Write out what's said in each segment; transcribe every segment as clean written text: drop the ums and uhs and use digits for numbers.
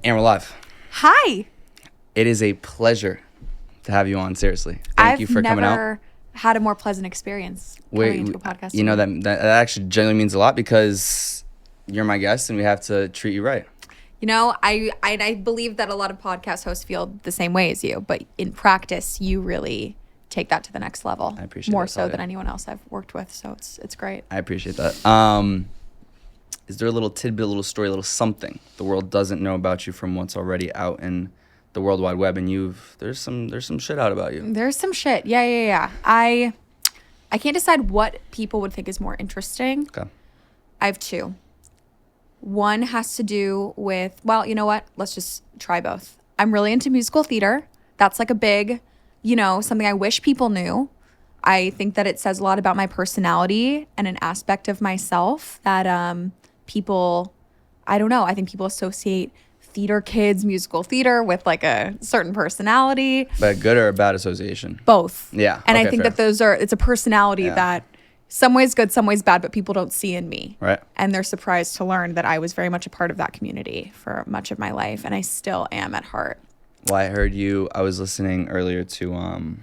And we're live. Hi. It is a pleasure to have you on, seriously. Thank you for coming out. I've never had a more pleasant experience coming into a podcast. You know, that actually genuinely means a lot because you're my guest and we have to treat you right. You know, I believe that a lot of podcast hosts feel the same way as you, but in practice, you really take that to the next level. I appreciate more that, so Talia. than anyone else I've worked with, so it's great. I appreciate that. Is there a little tidbit, a little story, a little something the world doesn't know about you from what's already out in the World Wide Web, and there's some shit out about you? There's some shit. Yeah. I can't decide what people would think is more interesting. Okay. I have two. One has to do with, well, you know what? Let's just try both. I'm really into musical theater. That's like a big, something I wish people knew. I think that it says a lot about my personality and an aspect of myself that people, I don't know, I think people associate theater kids, musical theater with like a certain personality. But a good or a bad association? Both. Yeah. And okay, I think fair. that it's a personality that some ways good, some ways bad, but people don't see in me. Right. And they're surprised to learn that I was very much a part of that community for much of my life. And I still am at heart. Well, I was listening earlier to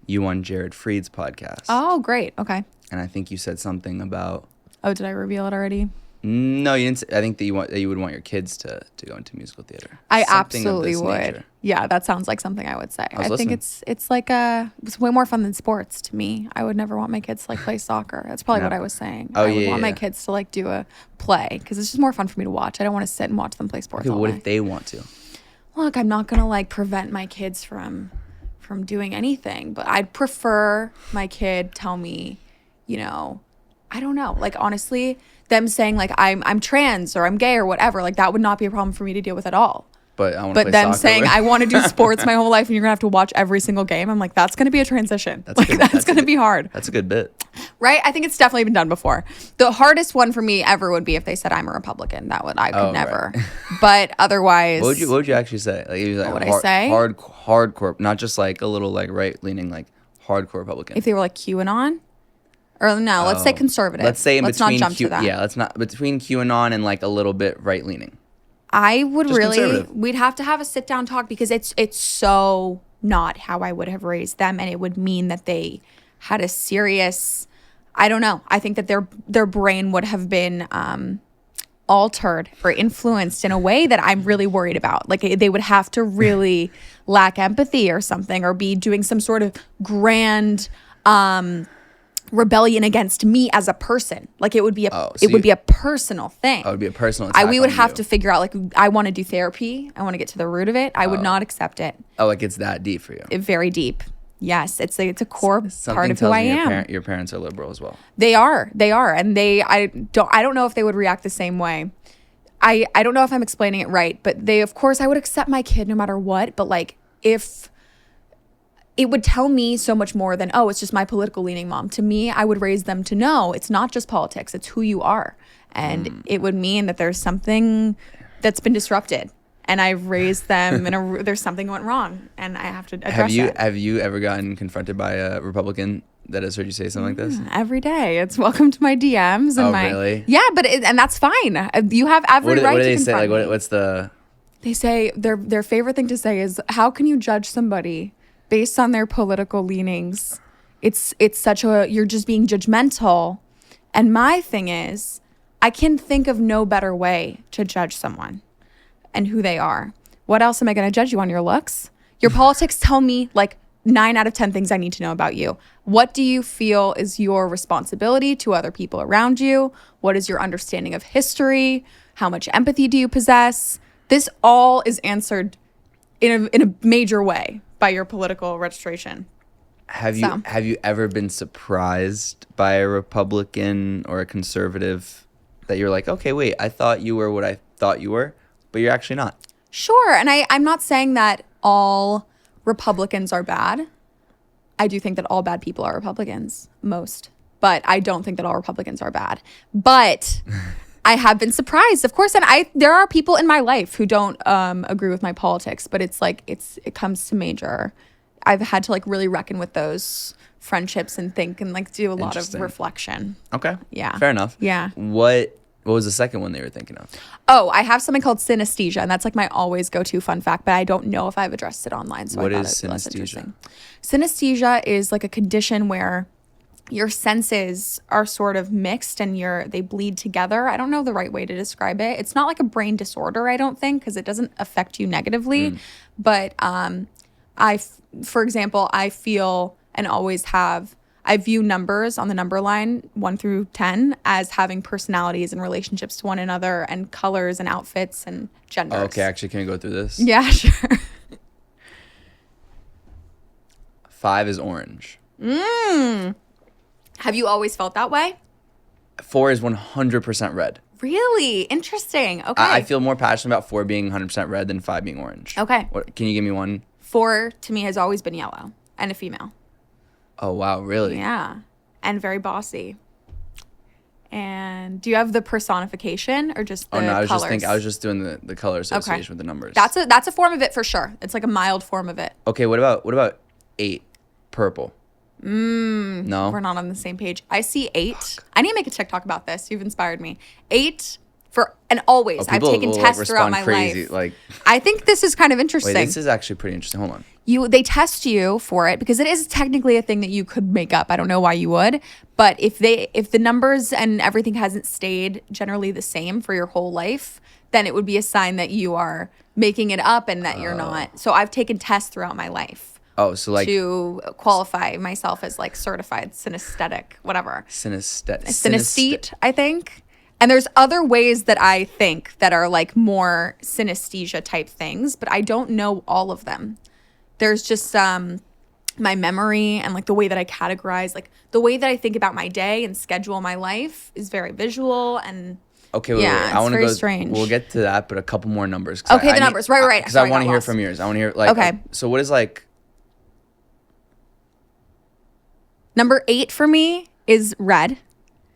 you on Jared Freed's podcast. Oh, great. Okay. And I think you said something about... Oh, did I reveal it already? No, you didn't. I think that you would want your kids to go into musical theater. I Something of absolutely this would. nature. Yeah, that sounds like something I would say. I think listening. it's like it's way more fun than sports to me. I would never want my kids to like play soccer. That's probably what I was saying. Oh, I would yeah, want my yeah. kids to like do a play because it's just more fun for me to watch. I don't want to sit and watch them play sports Okay, all what day. if they want to? Look, I'm not gonna like prevent my kids from doing anything, but I'd prefer my kid tell me, I don't know, like honestly, them saying like I'm trans or I'm gay or whatever, like that would not be a problem for me to deal with at all. But I want to But play them soccer saying with- I want to do sports my whole life and you're gonna have to watch every single game, I'm like, that's gonna be a transition. That's gonna be hard. That's a good bit. Right? I think it's definitely been done before. The hardest one for me ever would be if they said I'm a Republican. I could never. Right. But otherwise, What would you actually say? Like, it was like What would I say? Hardcore, not just like a little like right leaning, like hardcore Republican. if they were like QAnon, or no, let's say conservative. Let's say let's between not jump to that. Yeah, let's not between QAnon and like a little bit right leaning. I would Just really, conservative. we'd have to have a sit down talk because it's so not how I would have raised them, and it would mean that they had a serious, I don't know. I think that their brain would have been altered or influenced in a way that I'm really worried about. Like they would have to really lack empathy or something, or be doing some sort of grand rebellion against me as a person. Like it would be a personal thing. Oh, it would be a personal attack we would on have you. to figure out, like, I want to do therapy. I want to get to the root of it. I would not accept it. Oh, like it's that deep for you. Very deep. Yes, it's a core Something part of who tells I me am. Your parents are liberal as well. They are, and I don't know if they would react the same way. I don't know if I'm explaining it right, but of course I would accept my kid no matter what. But like if it would tell me so much more than, oh, it's just my political leaning mom. To me, I would raise them to know it's not just politics, it's who you are. And it would mean that there's something that's been disrupted. And I've raised them there's something went wrong and I have to address it. Have you ever gotten confronted by a Republican that has heard you say something like this? Every day. It's welcome to my DMs. And Really? Yeah, but and that's fine. You have every right what do to they say? confront Like, me. what's the... They say their favorite thing to say is, how can you judge somebody based on their political leanings? It's you're just being judgmental. And my thing is, I can think of no better way to judge someone and who they are. What else am I going to judge you on? Your looks? Your politics tell me like 9 out of 10 things I need to know about you. What do you feel is your responsibility to other people around you? What is your understanding of history? How much empathy do you possess? This all is answered in a major way by your political registration. Have you ever been surprised by a Republican or a conservative that you're like, okay, wait, I thought you were what I thought you were, but you're actually not? Sure. And I'm not saying that all Republicans are bad. I do think that all bad people are Republicans, most. But I don't think that all Republicans are bad. But I have been surprised, of course. And there are people in my life who don't agree with my politics, but it's like it comes to major. I've had to like really reckon with those friendships and think and like do a lot of reflection. Okay. Yeah. Fair enough. Yeah. What What was the second one they were thinking of? Oh, I have something called synesthesia, and that's like my always go-to fun fact, but I don't know if I've addressed it online, so What I thought is it'd be less synesthesia? interesting. Synesthesia is like a condition where your senses are sort of mixed and they bleed together. I don't know the right way to describe it. It's not like a brain disorder, I don't think, because it doesn't affect you negatively. But for example, I feel and always have, I view numbers on the number line 1 through 10 as having personalities and relationships to one another and colors and outfits and genders. Oh, okay, actually, can we go through this? Yeah, sure. 5 is orange. Have you always felt that way? 4 is 100% red. Really? Interesting. Okay. I feel more passionate about 4 being 100% red than 5 being orange. Okay. Can you give me one? 4 to me has always been yellow and a female. Oh, wow, really? Yeah. And very bossy. And do you have the personification or just the colors? I was just doing the color association with the numbers. That's a form of it for sure. It's like a mild form of it. Okay, what about 8? Purple. No? We're not on the same page. I see 8. I need to make a TikTok about this. You've inspired me. 8 and always. I've taken tests throughout my life. Like, I think this is kind of interesting. wait, this is actually pretty interesting. Hold on. They test you for it because it is technically a thing that you could make up. I don't know why you would, but if the numbers and everything hasn't stayed generally the same for your whole life, then it would be a sign that you are making it up and that you're not. So I've taken tests throughout my life. Oh, so like to qualify myself as like certified synesthetic, whatever. Synesthete, I think. And there's other ways that I think that are like more synesthesia type things, but I don't know all of them. There's just my memory and like the way that I categorize, like the way that I think about my day and schedule my life is very visual and okay, wait, I want to go. Strange. We'll get to that, but a couple more numbers. Okay, the numbers, right. Because I want to hear from yours. I want to hear like. Okay. So what is like? Number 8 for me is red.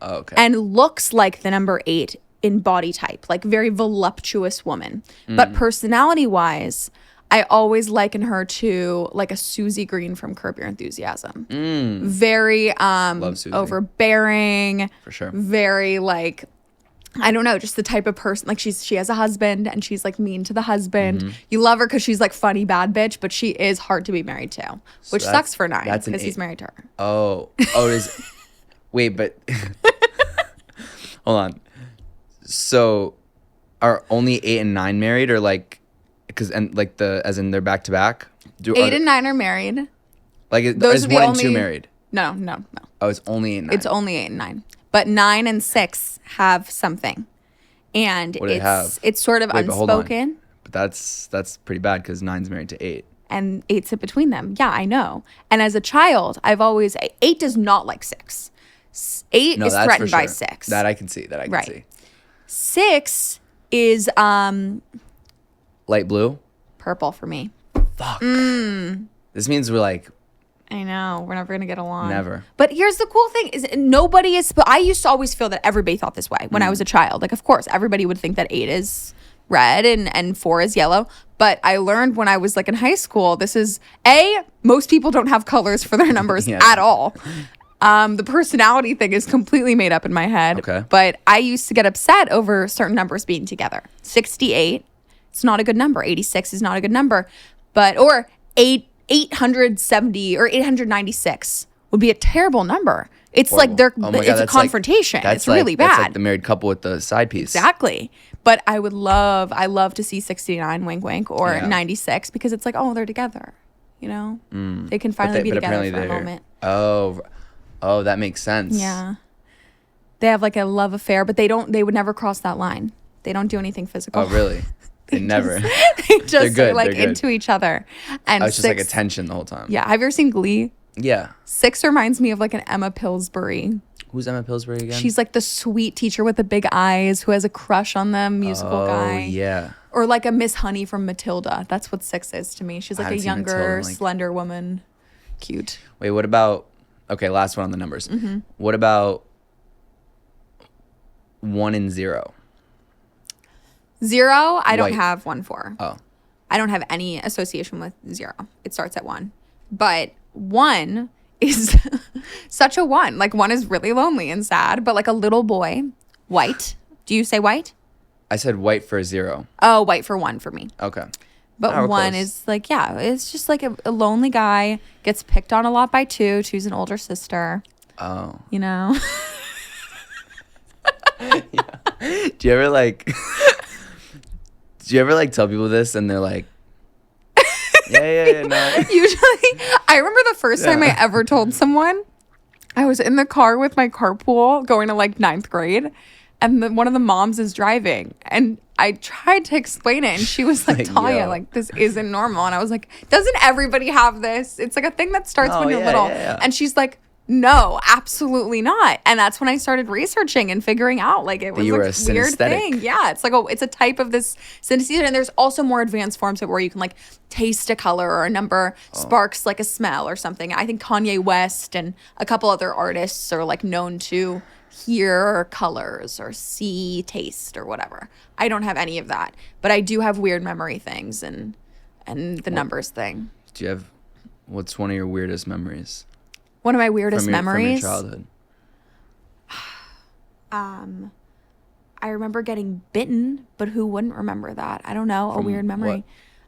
Oh, okay. And looks like the number 8 in body type, like very voluptuous woman. But personality-wise, I always liken her to like a Susie Green from Curb Your Enthusiasm. Very Love Susie. overbearing. For sure. Very like, I don't know, just the type of person, like she has a husband and she's like mean to the husband. You love her because she's like funny bad bitch, but she is hard to be married to, which sucks for 9 because he's married to her. Oh, wait, but hold on. So are only 8 and 9 married or like, as in they're back to back? 8 and 9 are married. Like is 1 and 2 married? No. Oh, it's only 8 and 9. It's only 8 and 9. But 9 and 6 have something. And what do they have? It's sort of unspoken. But that's pretty bad because 9's married to 8. And 8's in between them. Yeah, I know. And as a child, 8 does not like 6. 8 is threatened by 6. That I can see. See. 6 is light blue. Purple for me. Fuck. This means we're like. I know. We're never going to get along. Never. But here's the cool thing is nobody is, I used to always feel that everybody thought this way when I was a child. Like, of course, everybody would think that 8 is red and 4 is yellow. But I learned when I was like in high school, most people don't have colors for their numbers at all. The personality thing is completely made up in my head. Okay. But I used to get upset over certain numbers being together. 68, it's not a good number. 86 is not a good number. Or 870 or 896 would be a terrible number. It's horrible. Like it's a confrontation. It's really bad. That's like the married couple with the side piece. Exactly. But I love to see 69, wink, wink, or 96 because it's like, oh, they're together. You know? They can finally be together for a moment. Oh, that makes sense. Yeah. They have like a love affair, but they would never cross that line. They don't do anything physical. Oh, really? They never. They just are like into each other. And it's just like a tension the whole time. Yeah. Have you ever seen Glee? Yeah. 6 reminds me of like an Emma Pillsbury. Who's Emma Pillsbury again? She's like the sweet teacher with the big eyes who has a crush on the musical guy. Oh, yeah. Or like a Miss Honey from Matilda. That's what 6 is to me. She's like a younger, slender woman. Cute. Wait, what about... Okay, last one on the numbers. What about 1 and 0? 0, I don't have 1 for. Oh. I don't have any association with 0. It starts at 1. But 1 is such a 1. Like 1 is really lonely and sad, but like a little boy, white, Do you say white? I said white for 0. Oh, white for 1 for me. Okay. But we're 1 close. is like, yeah, it's just like a lonely guy, gets picked on a lot by 2. 2's an older sister. Oh. You know? Do you ever like tell people this and they're like, yeah, no. Usually, I remember the first time I ever told someone, I was in the car with my carpool going to like 9th grade, and one of the moms is driving, and I tried to explain it, and she was like, Talia, yo. like, this isn't normal. And I was like, doesn't everybody have this? It's like a thing that starts when you're little. Yeah. And she's like, no, absolutely not. And that's when I started researching and figuring out like it was you were like a a weird synesthetic. thing. Yeah, it's like it's a type of this synesthesia, and there's also more advanced forms of where you can like taste a color or a number sparks like a smell or something. I think Kanye West and a couple other artists are like known to hear colors or see taste or whatever. I don't have any of that, but I do have weird memory things and the numbers thing. Do you have, what's one of your weirdest memories? One of my weirdest memories. From your childhood. I remember getting bitten, but who wouldn't remember that? I don't know. A weird memory. what?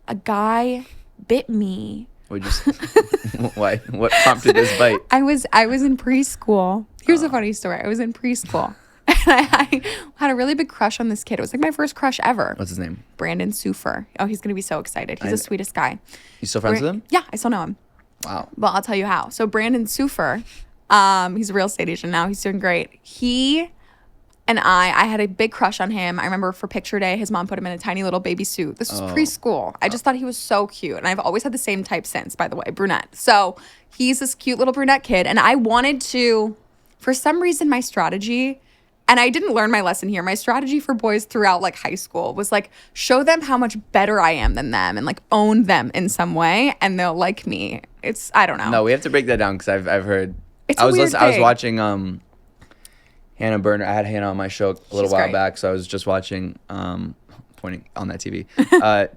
A guy bit me. We just why? What prompted this bite? I was in preschool. Here's a funny story. I was in preschool. And I had a really big crush on this kid. It was like my first crush ever. What's his name? Brandon Sufer. Oh, he's gonna be so excited. He's the sweetest guy. You still friends with him? Yeah, I still know him. Wow. Well, I'll tell you how. So Brandon Sufer, he's a real estate agent now. He's doing great. He and I had a big crush on him. I remember for picture day, his mom put him in a tiny little baby suit. This was preschool. I just thought he was so cute. And I've always had the same type since, by the way, brunette. So he's this cute little brunette kid. And I wanted to, for some reason, my strategy, and I didn't learn my lesson here. My strategy for boys throughout like high school was like show them how much better I am than them and like own them in some way and they'll like me. It's, I don't know. No, we have to break that down because I've heard. It's I a was weird I was thing. watching Hannah Burner. I had Hannah on my show a little while great. back, so I was just watching pointing on that TV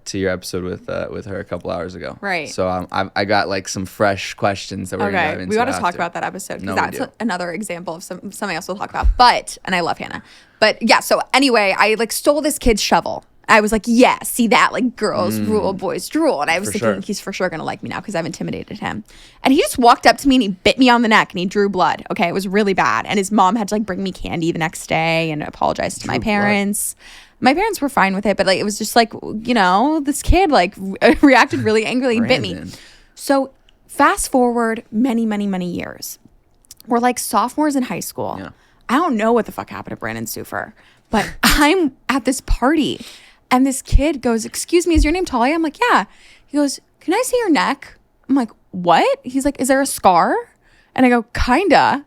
to your episode with her a couple hours ago. Right. So I got like some fresh questions that we're gonna dive Okay, into. we got to talk after. about that episode No, because we that's do. another example of something else we'll talk about. But, and I love Hannah. But yeah, so anyway, I like stole this kid's shovel. I was like, yeah, see that? Like girls rule, boys drool. And I was For thinking sure. he's for sure going to like me now because I've intimidated him. And he just walked up to me and he bit me on the neck and he drew blood. Okay, it was really bad. And his mom had to like bring me candy the next day and apologize to my Drew blood. parents. My parents were fine with it, but like it was just like, you know, this kid like reacted really angrily and bit me. Brandon. So fast forward many, many, many years. We're like sophomores in high school. Yeah. I don't know what the fuck happened to Brandon Sufer, but I'm at this party and this kid goes, excuse me, is your name Talia? I'm like, yeah. He goes, can I see your neck? I'm like, what? He's like, is there a scar? And I go, kinda.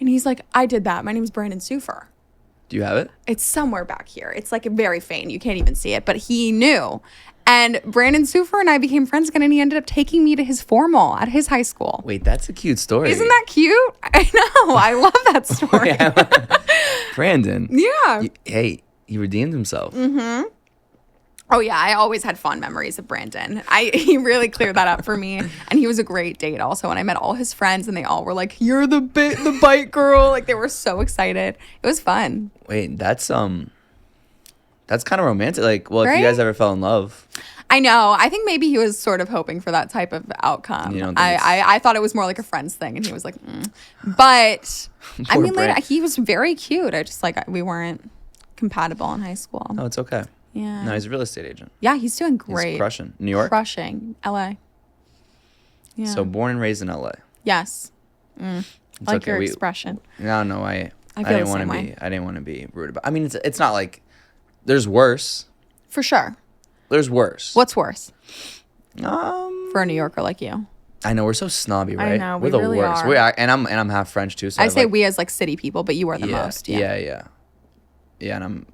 And he's like, I did that. My name's Brandon Sufer. Do you have it? It's somewhere back here. It's like very faint. You can't even see it, but he knew. And Brandon Sufer and I became friends again, and he ended up taking me to his formal at his high school. Wait, that's a cute story. Isn't that cute? I know. I love that story. Brandon? Yeah. Hey, he redeemed himself. Oh yeah, I always had fond memories of Brandon. He really cleared that up for me, and he was a great date also. And I met all his friends, and they all were like, "You're the bite girl!" Like they were so excited. It was fun. Wait, that's kind of romantic. Like, well, if Right? you guys ever fell in love, I know. I think maybe he was sort of hoping for that type of outcome. You don't think I thought it was more like a friends thing, and he was like, But I Poor mean, later Brand. he was very cute. I just like we weren't compatible in high school. no, it's okay. Yeah. No, he's a real estate agent. Yeah, he's doing He's great. crushing. New York. Crushing. LA. Yeah. So born and raised in LA. Yes. It's Like okay. your expression. No, I I feel didn't the want same to way. be. I didn't want to be rude about. I mean, it's not like there's worse. For sure. There's worse. What's worse For for a New Yorker like you? I know we're so snobby, right? know, we're we the really worst. are. And I'm half French too. So I I've, say like, we as like city people, but you are the most. Yeah, and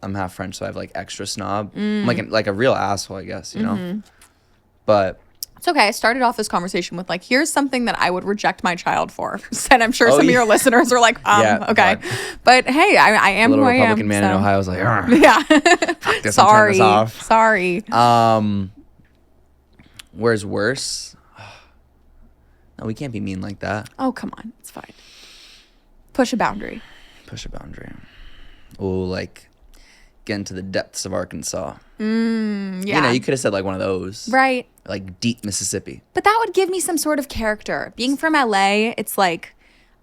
I'm half French, so I have like extra snob. I'm like a real asshole, I guess. You know. But It's okay. I started off this conversation with like, here's something that I would reject my child for. And I'm sure some of yeah. your listeners are like, Yeah, okay. but- But hey, I am little who I am. Republican man in so- Ohio was like, "Arr, Yeah. fuck this, I'm turning Sorry. this off." Sorry. Where's worse? No, we can't be mean like that. Oh, come on. It's fine. Push a boundary. Push a boundary. Oh, like get into the depths of Arkansas. Yeah. You know, you could have said like one of those. Right. Like deep Mississippi. But that would give me some sort of character. Being from LA, it's like,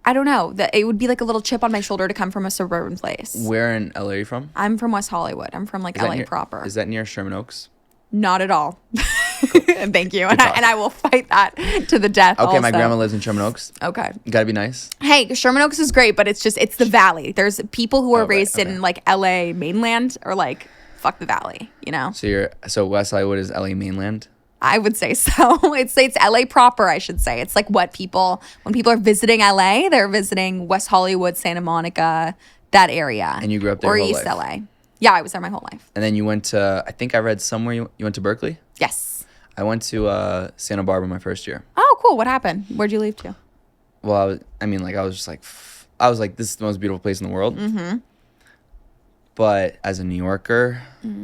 I don't know, that it would be like a little chip on my shoulder to come from a suburban place. Where in LA are you from? I'm from West Hollywood. I'm from like LA proper. Is that near Sherman Oaks? Not at all. Thank you. And I will fight that to the death. Okay, also. my grandma lives in Sherman Oaks. Okay. Gotta be nice. Hey, Sherman Oaks is great, but it's the valley. There's people who are raised in like LA mainland or like fuck the valley, you know? So West Hollywood is LA mainland? I would say so. It's LA proper, I should say. It's like when people are visiting LA, they're visiting West Hollywood, Santa Monica, that area. And you grew up there or your whole East life. LA. Yeah, I was there my whole life. And then you went to, I think I read somewhere you went to Berkeley? Yes. I went to Santa Barbara my first year. Oh, cool. What happened? Where'd you leave to? Well, I was just like, this is the most beautiful place in the world. Mm-hmm. But as a New Yorker, Yeah. you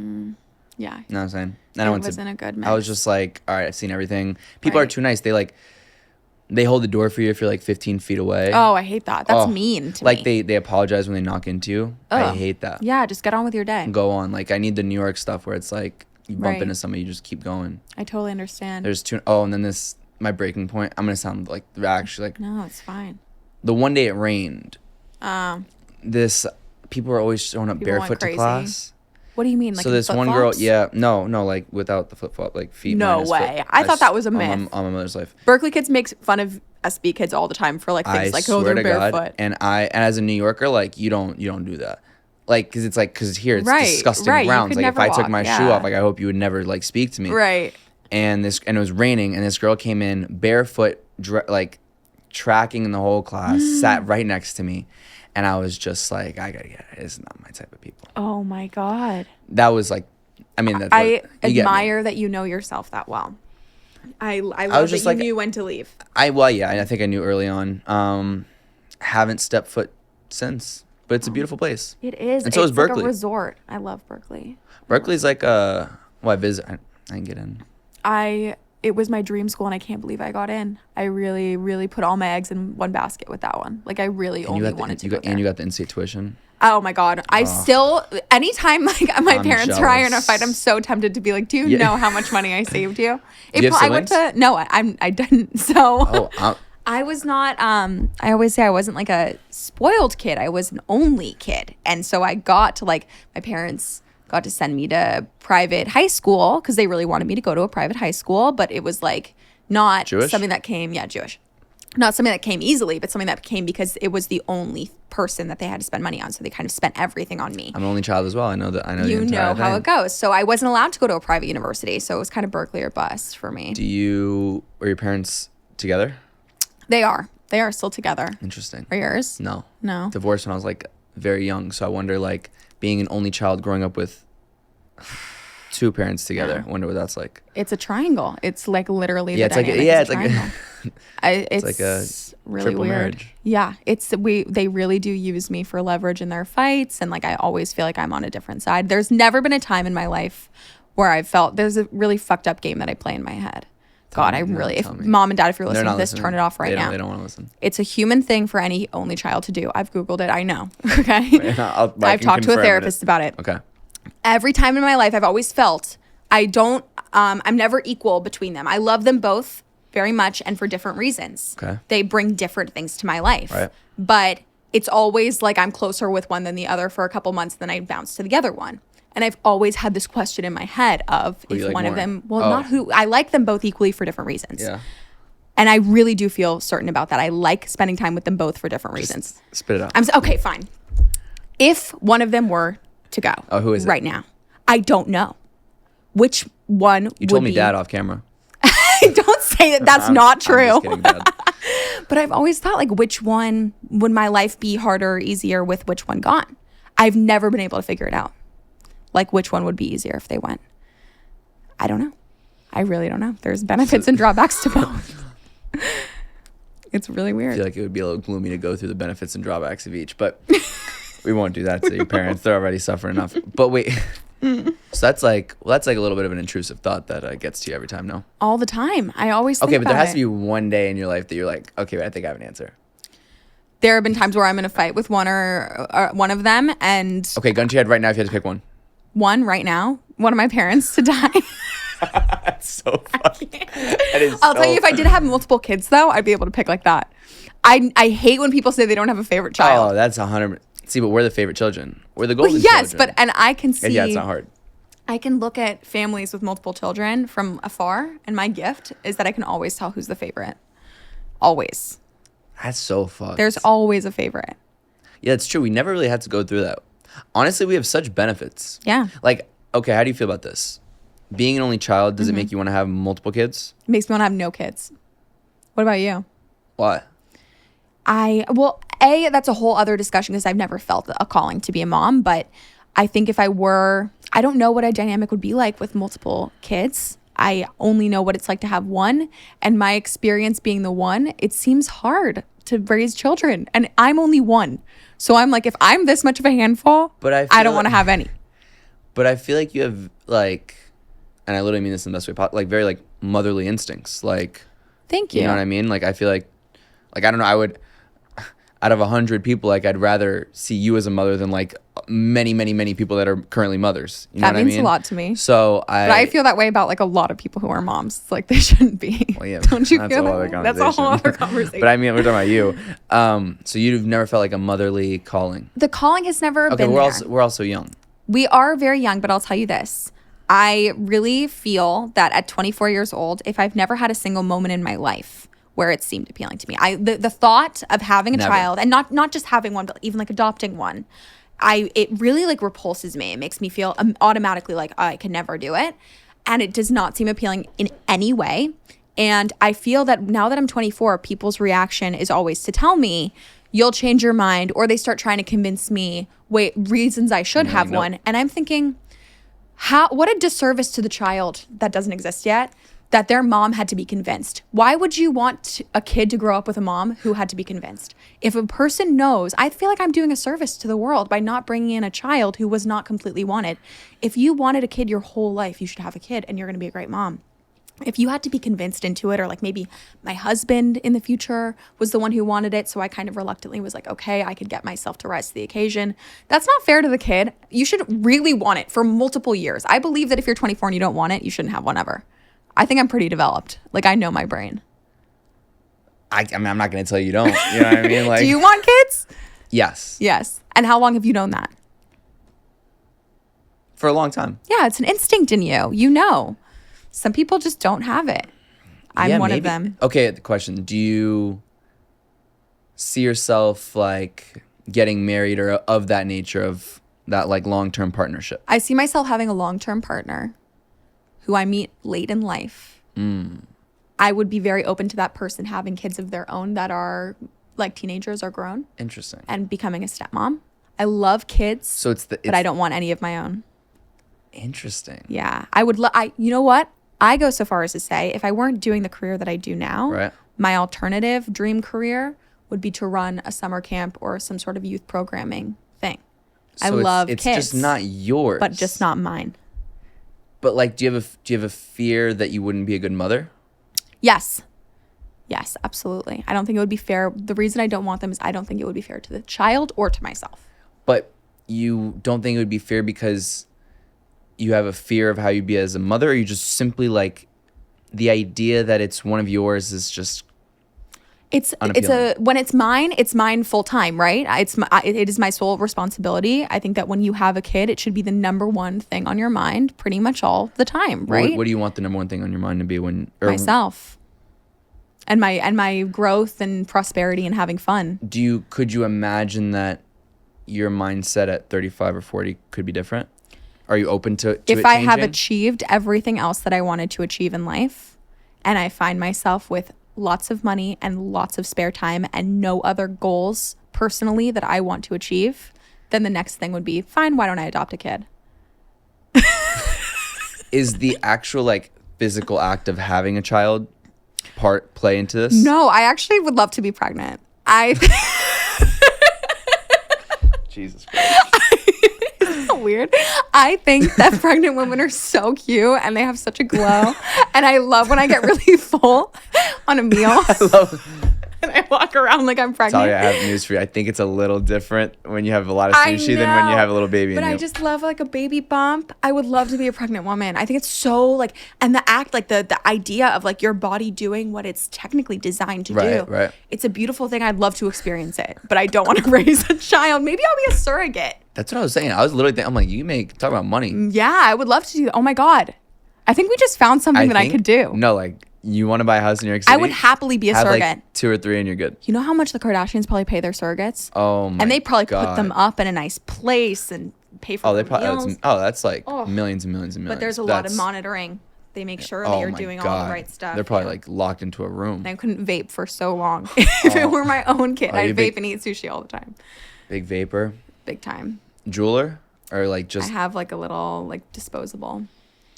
know what I'm saying? It wasn't a good mix. I was just like, all right, I've seen everything. People are too nice. They hold the door for you if you're like 15 feet away. Oh, I hate that. That's mean to me. Like they apologize when they knock into you. I hate that. Yeah, just get on with your day. Go on. Like I need the New York stuff where it's like you bump into somebody, you just keep going. I totally understand. And then my breaking point. I'm gonna sound like actually like. No, it's fine. The one day it rained. People were always showing up barefoot to class. What do you mean? Like so this one girl, no, like without the flip flop, like feet. No way. I thought that was a myth. On my mother's life. Berkeley kids make fun of SB kids all the time for like things like they're barefoot. God, and as a New Yorker, like you don't do that. Like, because here it's disgusting grounds. Like if I took my shoe off, like I hope you would never like speak to me. Right. And it was raining, and this girl came in barefoot, like tracking in the whole class, sat right next to me. And I was just like, I gotta get it. It's not my type of people. Oh my God. That was like, I admire that you know yourself that well. I love that you knew when to leave. I think I knew early on. Haven't stepped foot since, but it's a beautiful place. It is. And so is Berkeley. Like a resort. I love Berkeley. Berkeley's like I visit. I didn't get in. It was my dream school, and I can't believe I got in. I really, really put all my eggs in one basket with that one. Like I really only wanted to go there. And you got the in-state tuition. Oh my God. I still, anytime like my parents or I are in a fight, I'm so tempted to be like, do you know how much money I saved you? Do you have siblings? I didn't. So I was not, I always say I wasn't like a spoiled kid. I was an only kid. And so I got to like, my parents got to send me to private high school because they really wanted me to go to a private high school. But it was like not Jewish? Something that came, Jewish. Not something that came easily, but something that came because it was the only person that they had to spend money on. So they kind of spent everything on me. I'm an only child as well. I know that. You know how it goes. So I wasn't allowed to go to a private university. So it was kind of Berkeley or bust for me. Were your parents together? They are. They are still together. Interesting. Are yours? No. Divorced when I was like very young. So I wonder like being an only child growing up with two parents together. I wonder what that's like. It's a triangle. It's like literally the dynamic. It's like a really triple weird. Marriage. Yeah, they really do use me for leverage in their fights, and like I always feel like I'm on a different side. There's never been a time in my life where I felt there's a really fucked up game that I play in my head. God, if mom and dad, if you're listening to this, turn it off right now. They don't want to listen. It's a human thing for any only child to do. I've Googled it. I know. Okay. I've talked to a therapist about it. Okay. Every time in my life, I've always felt I'm never equal between them. I love them both very much and for different reasons. Okay. They bring different things to my life. Right. But it's always like I'm closer with one than the other for a couple months, then I bounce to the other one. And I've always had this question in my head of if one of them, not who, I like them both equally for different reasons. Yeah. And I really do feel certain about that. I like spending time with them both for different reasons. Spit it out. Okay, fine. If one of them were to go. Oh, who is it? Right now. I don't know. Which one You told me dad off camera. Don't say that. That's not true. I'm just kidding, Dad. But I've always thought like which one would my life be harder or easier with which one gone? I've never been able to figure it out. Like which one would be easier if they went. I don't know. I really don't know. There's benefits and drawbacks to both. It's really weird. I feel like it would be a little gloomy to go through the benefits and drawbacks of each, but we won't do that to your parents. They're already suffering enough. But wait, so that's like a little bit of an intrusive thought that gets to you every time, no? All the time. I always think but there has it. to be one day in your life that you're like, okay, wait, I think I have an answer. There have been times where I'm in a fight with one or one of them, and Okay, gun to your head right now if you had to pick one. one right now, one of my parents to die. That's so funny. That is I'll tell you, if I did have multiple kids, though, I'd be able to pick like that. I hate when people say they don't have a favorite child. Oh, that's 100. See, but we're the favorite children. We're the golden Yes, children. and I can see. Yeah, it's not hard. I can look at families with multiple children from afar, and my gift is that I can always tell who's the favorite. Always. That's so fucked. There's always a favorite. Yeah, it's true. We never really had to go through that. Honestly, we have such benefits. Yeah. Like, okay, how do you feel about this? Being an only child, does it Mm-hmm. make you want to have multiple kids? It makes me want to have no kids. What about you? Why? That's a whole other discussion because I've never felt a calling to be a mom. But I think if I were, I don't know what a dynamic would be like with multiple kids. I only know what it's like to have one. And my experience being the one, it seems hard to raise children. And I'm only one. So I'm like, if I'm this much of a handful, But I I feel don't want to have any. But I feel like you have, like, and I literally mean this in the best way possible, like, very, like, motherly instincts. Like, Thank you. you know what I mean? Like, I feel like, I don't know, I would, out of 100 people, like, I'd rather see you as a mother than, like, many, many, many people that are currently mothers. You know That what I means mean? a lot to me. So But I feel that way about like a lot of people who are moms. It's like they shouldn't be. Well, yeah, Don't you that's feel a whole that other way? That's a whole other conversation. conversation. But I mean, we're talking about you. So you've never felt like a motherly calling. The calling has never Okay, been there. we're also young. We are very young, but I'll tell you this. I really feel that at 24 years old, if I've never had a single moment in my life where it seemed appealing to me, the thought of having a Never. child, and not just having one, but even like adopting one, it really like repulses me. It makes me feel automatically like I can never do it. And it does not seem appealing in any way. And I feel that now that I'm 24, people's reaction is always to tell me, you'll change your mind, or they start trying to convince me, reasons I should have nope. one. And I'm thinking, what a disservice to the child that doesn't exist yet, that their mom had to be convinced. Why would you want a kid to grow up with a mom who had to be convinced? If a person knows, I feel like I'm doing a service to the world by not bringing in a child who was not completely wanted. If you wanted a kid your whole life, you should have a kid and you're going to be a great mom. If you had to be convinced into it, or like maybe my husband in the future was the one who wanted it, so I kind of reluctantly was like, okay, I could get myself to rise to the occasion. That's not fair to the kid. You should really want it for multiple years. I believe that if you're 24 and you don't want it, you shouldn't have one ever. I think I'm pretty developed. Like, I know my brain. I mean, I'm not going to tell you don't. You know what I mean? Like, Do you want kids? Yes. Yes. And how long have you known that? For a long time. Yeah, it's an instinct in you. You know. Some people just don't have it. I'm Yeah, one maybe. of them. Okay, the question. Do you see yourself, like, getting married or of that nature, of that, like, long-term partnership? I see myself having a long-term partner who I meet late in life. I would be very open to that person having kids of their own that are like teenagers or grown Interesting. and becoming a stepmom. I love kids, So but I don't want any of my own. Interesting. Yeah. I would you know what? I go so far as to say if I weren't doing the career that I do now, Right. my alternative dream career would be to run a summer camp or some sort of youth programming thing. I So love it's kids. just not yours. But just not mine. But, like, do you have a fear that you wouldn't be a good mother? Yes. Yes, absolutely. I don't think it would be fair. The reason I don't want them is I don't think it would be fair to the child or to myself. But you don't think it would be fair because you have a fear of how you'd be as a mother, or you just simply, like, the idea that it's one of yours is just It's unappealing? when it's mine full time, right? It is my sole responsibility. I think that when you have a kid, it should be the number one thing on your mind pretty much all the time, right? What do you want the number one thing on your mind to be when Myself. And my growth and prosperity and having fun. Could you imagine that your mindset at 35 or 40 could be different? Are you open to If it I have changing? achieved everything else that I wanted to achieve in life, and I find myself with lots of money and lots of spare time and no other goals personally that I want to achieve, then the next thing would be, fine, why don't I adopt a kid? Is the actual, like, physical act of having a child play into this? No, I actually would love to be pregnant. Jesus Christ. Weird. I think that pregnant women are so cute and they have such a glow. And I love when I get really full on a meal. and I walk around like I'm pregnant. Talia, I have news for you. I think it's a little different when you have a lot of sushi than when you have a little baby But in you. I just love like a baby bump. I would love to be a pregnant woman. I think it's so like, and the act, like the idea of like your body doing what it's technically designed to do. Right. It's a beautiful thing. I'd love to experience it, but I don't want to raise a child. Maybe I'll be a surrogate. That's what I was saying. I was literally thinking, I'm like, talk about money. Yeah, I would love to do that. Oh my God. I think we just found something that I could do. No, like, you want to buy a house in New York City? I would happily be a have surrogate. Like 2 or 3 and you're good. You know how much the Kardashians probably pay their surrogates? Oh my And they probably God. put them up in a nice place and pay for their meals. That's like millions and millions and millions. But there's a lot of monitoring. They make sure that you're doing all the right stuff. They're probably like locked into a room. And I couldn't vape for so long. If it were my own kid, I'd vape and eat sushi all the time. Big vapor? Big time. Jeweler? Or like just... I have like a little like disposable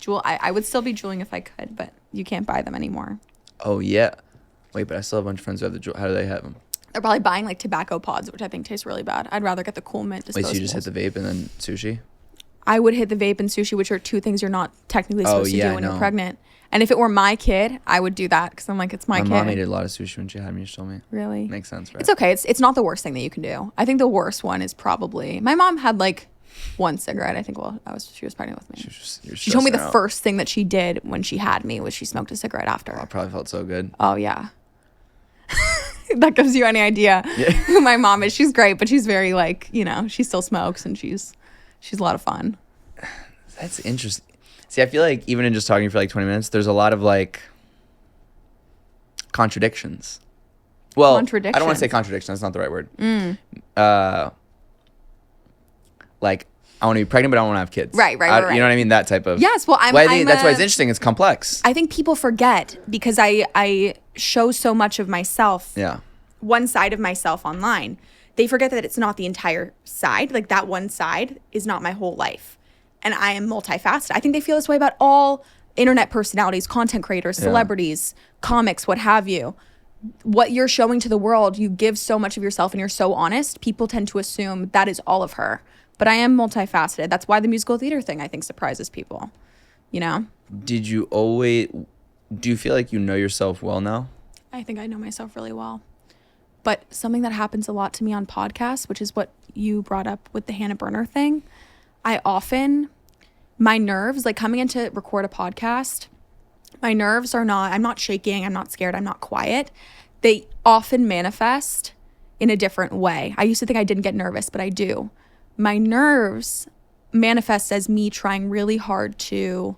jewel. I would still be jeweling if I could, but you can't buy them anymore. Oh, yeah. Wait, but I still have a bunch of friends who have the jewel. How do they have them? They're probably buying like tobacco pods, which I think taste really bad. I'd rather get the Cool Mint disposables. Wait, so you just hit the vape and then sushi? I would hit the vape and sushi, which are two things you're not technically supposed to do when you're pregnant. And if it were my kid, I would do that because I'm like, it's my kid. My mom ate a lot of sushi when she had me. She told me. Really? Makes sense, right? It's okay. It's not the worst thing that you can do. I think the worst one is probably my mom had like one cigarette. I think she was pregnant with me. She told me the first thing that she did when she had me was she smoked a cigarette after. Oh, I probably felt so good. Oh yeah. That gives you any idea who my mom is. She's great, but she's very like, she still smokes and she's a lot of fun. That's interesting. See, I feel like even in just talking for like 20 minutes, there's a lot of like contradictions. Well, I don't want to say contradiction. That's not the right word. Like, I want to be pregnant, but I don't want to have kids. Right. You know what I mean? That type of... Yes, well, that's why it's interesting. It's complex. I think people forget because I show so much of myself. Yeah. One side of myself online. They forget that it's not the entire side. Like, that one side is not my whole life. And I am multifaceted. I think they feel this way about all internet personalities, content creators, celebrities, comics, what have you. What you're showing to the world, you give so much of yourself and you're so honest, people tend to assume that is all of her. But I am multifaceted. That's why the musical theater thing, I think, surprises people. Do you feel like you know yourself well now? I think I know myself really well. But something that happens a lot to me on podcasts, which is what you brought up with the Hannah Burner thing, my nerves, like coming in to record a podcast, my nerves I'm not shaking, I'm not scared, I'm not quiet. They often manifest in a different way. I used to think I didn't get nervous, but I do. My nerves manifest as me trying really hard to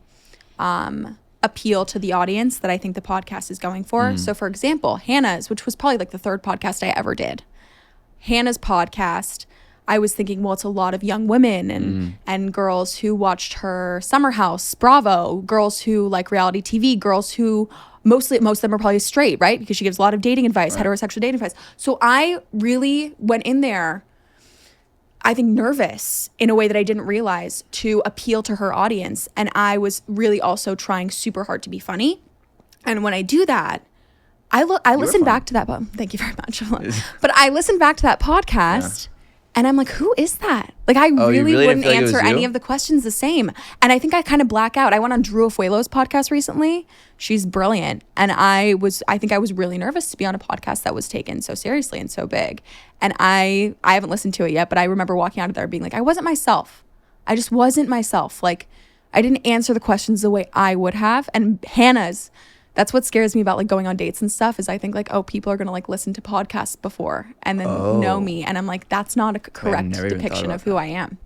appeal to the audience that I think the podcast is going for. So for example, Hannah's, which was probably like the third podcast I ever did. Hannah's podcast, I was thinking, well, it's a lot of young women and girls who watched her Summer House, Bravo, girls who like reality TV, girls who most of them are probably straight, right? Because she gives a lot of dating advice, heterosexual dating advice. So I really went in there, I think, nervous in a way that I didn't realize to appeal to her audience. And I was really also trying super hard to be funny. And when I do that, I listen back to that. Thank you very much. But I listened back to that podcast and I'm like, who is that? Like, I really wouldn't answer any of the questions the same. And I think I kind of black out. I went on Drew Afuelo's podcast recently. She's brilliant. And I think I was really nervous to be on a podcast that was taken so seriously and so big. And I haven't listened to it yet, but I remember walking out of there being like, I wasn't myself. I just wasn't myself. Like, I didn't answer the questions the way I would have. And Hannah's, that's what scares me about like going on dates and stuff, is I think like, oh, people are going to like listen to podcasts before and then know me. And I'm like, that's not a correct depiction of who I am.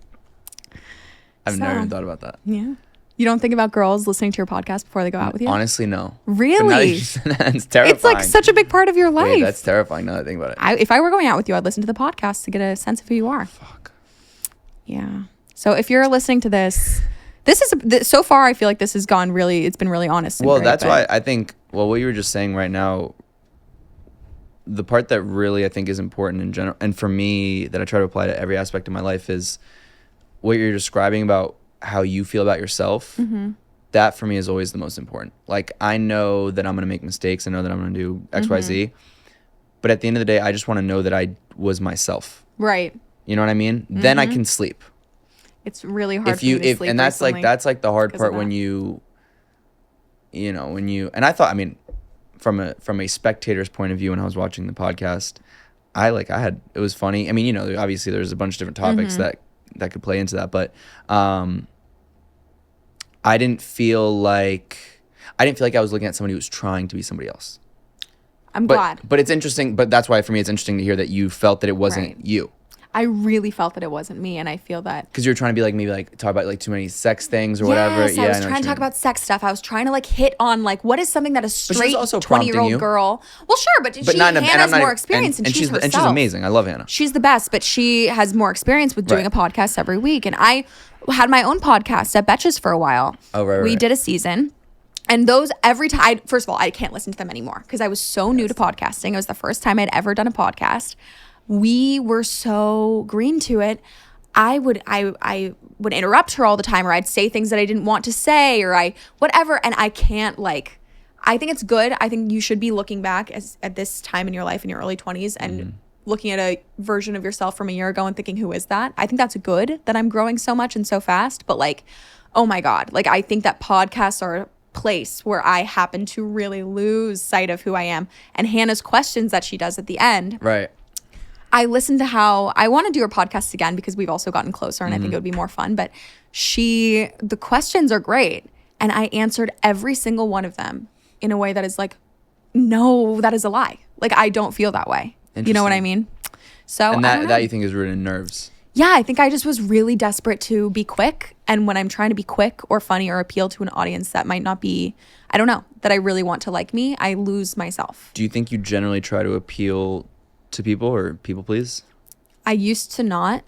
I've never even thought about that. Yeah. You don't think about girls listening to your podcast before they go out with you? Honestly, no. Really? It's terrifying. It's like such a big part of your life. Wait, that's terrifying now that I think about it. If I were going out with you, I'd listen to the podcast to get a sense of who you are. Fuck. Yeah. So if you're listening to this so far, I feel like this has gone really, it's been really honest. Well, that's why I think, what you were just saying right now, the part that really I think is important in general, and for me, that I try to apply to every aspect of my life, is what you're describing about how you feel about yourself. Mm-hmm. That for me is always the most important. Like, I know that I'm going to make mistakes. I know that I'm going to do X, Y, Z. But at the end of the day, I just want to know that I was myself. Right. You know what I mean? Mm-hmm. Then I can sleep. It's really hard for me to sleep. And that's like the hard part when and I thought, from a spectator's point of view when I was watching the podcast, it was funny. I mean, obviously there's a bunch of different topics that could play into that, but I didn't feel like I was looking at somebody who was trying to be somebody else. I'm glad. But it's interesting. But that's why for me it's interesting to hear that you felt that it wasn't you. I really felt that it wasn't me, and I feel that because you were trying to be like maybe like talk about like too many sex things or whatever. Yeah, I was trying to talk about sex stuff. I was trying to like hit on like what is something that a straight 20-year-old girl. Well, sure, but Hannah's more experience, and she's herself. And she's amazing. I love Hannah. She's the best, but she has more experience with doing a podcast every week, and I had my own podcast at Betches for a while. Oh right. We did a season. And those every time, first of all, I can't listen to them anymore because I was so new to podcasting. It was the first time I'd ever done a podcast. We were so green to it. I would interrupt her all the time, or I'd say things that I didn't want to say, or whatever. And I can't I think it's good. I think you should be looking back at this time in your life in your early 20s and looking at a version of yourself from a year ago and thinking, who is that? I think that's good that I'm growing so much and so fast. But oh my God, I think that podcasts are place where I happen to really lose sight of who I am. And Hannah's questions that she does at the end. Right. I listened to how I want to do her podcast again because we've also gotten closer and I think it would be more fun. But the questions are great. And I answered every single one of them in a way that is no, that is a lie. I don't feel that way. You know what I mean? So and that you think is rooted in nerves. Yeah, I think I just was really desperate to be quick. And when I'm trying to be quick or funny or appeal to an audience that might not be, I don't know, that I really want to like me, I lose myself. Do you think you generally try to appeal to people or people please? I used to not.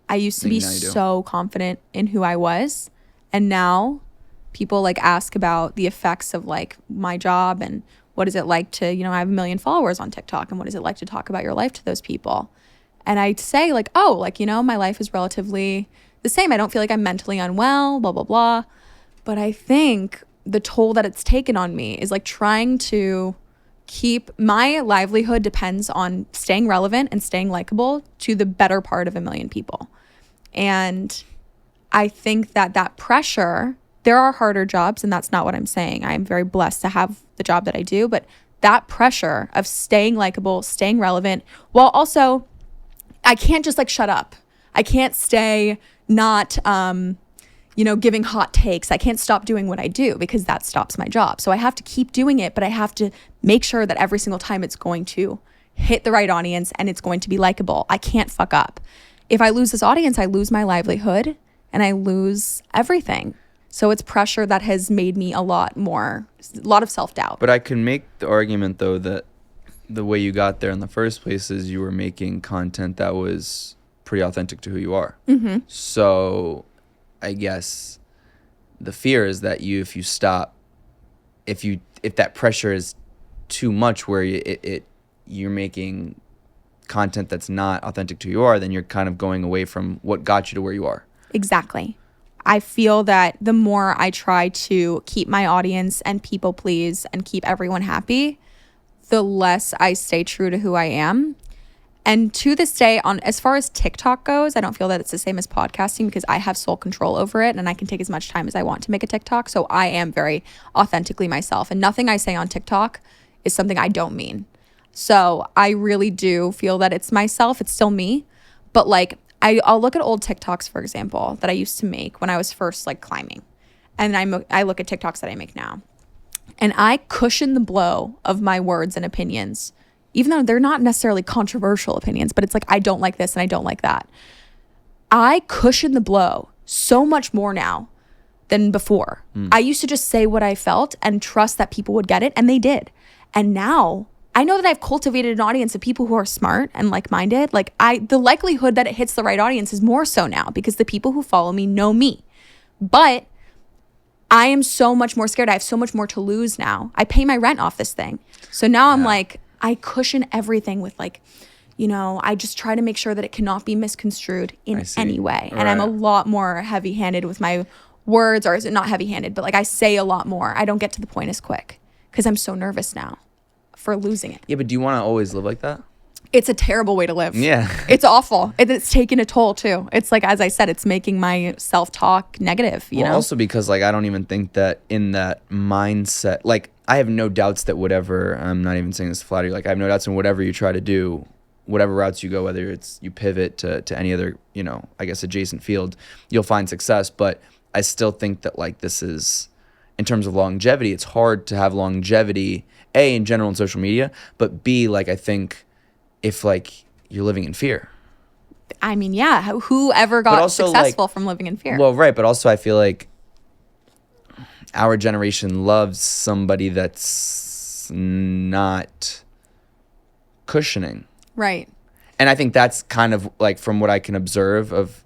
I used to be so confident in who I was. And now people ask about the effects of my job and what is it like to, I have 1 million followers on TikTok and what is it like to talk about your life to those people? And I say my life is relatively the same. I don't feel like I'm mentally unwell, blah, blah, blah. But I think the toll that it's taken on me is trying to keep my livelihood depends on staying relevant and staying likable to the better part of 1 million people. And I think that pressure, there are harder jobs, and that's not what I'm saying. I'm very blessed to have the job that I do, but that pressure of staying likable, staying relevant, while also I can't just shut up. I can't stay not, giving hot takes. I can't stop doing what I do because that stops my job. So I have to keep doing it, but I have to make sure that every single time it's going to hit the right audience and it's going to be likable. I can't fuck up. If I lose this audience, I lose my livelihood and I lose everything. So it's pressure that has made me a lot of self-doubt. But I can make the argument though that the way you got there in the first place is you were making content that was pretty authentic to who you are. Mm-hmm. So I guess the fear is that if you stop, if that pressure is too much where you're making content that's not authentic to who you are, then you're kind of going away from what got you to where you are. Exactly. I feel that the more I try to keep my audience and people please and keep everyone happy, the less I stay true to who I am. And to this day, as far as TikTok goes, I don't feel that it's the same as podcasting because I have sole control over it and I can take as much time as I want to make a TikTok. So I am very authentically myself, and nothing I say on TikTok is something I don't mean. So I really do feel that it's myself. It's still me. But I'll look at old TikToks, for example, that I used to make when I was first climbing. And I look at TikToks that I make now. And I cushion the blow of my words and opinions, even though they're not necessarily controversial opinions, but it's I don't like this and I don't like that. I cushion the blow so much more now than before. I used to just say what I felt and trust that people would get it, and they did. And now I know that I've cultivated an audience of people who are smart and like-minded. The likelihood that it hits the right audience is more so now because the people who follow me know me. But I am so much more scared. I have so much more to lose now. I pay my rent off this thing. So now I'm I cushion everything with I just try to make sure that it cannot be misconstrued in any way. Right. And I'm a lot more heavy-handed with my words, or is it not heavy-handed, but I say a lot more. I don't get to the point as quick because I'm so nervous now for losing it. Yeah, but do you want to always live like that? It's a terrible way to live. Yeah. It's awful. It's taking a toll too. It's like, as I said, it's making my self-talk negative, you know? Also because like, I don't even think that in that mindset, like I have no doubts that whatever, I'm not even saying this to flatter you, like I have no doubts in whatever you try to do, whatever routes you go, whether it's you pivot to any other, you know, I guess adjacent field, you'll find success. But I still think that like this is, in terms of longevity, it's hard to have longevity, A, in general in social media, but B, like I think if like you're living in fear. I mean, yeah, whoever got successful from living in fear. Well, right, but also I feel like our generation loves somebody that's not cushioning. Right. And I think that's kind of like from what I can observe of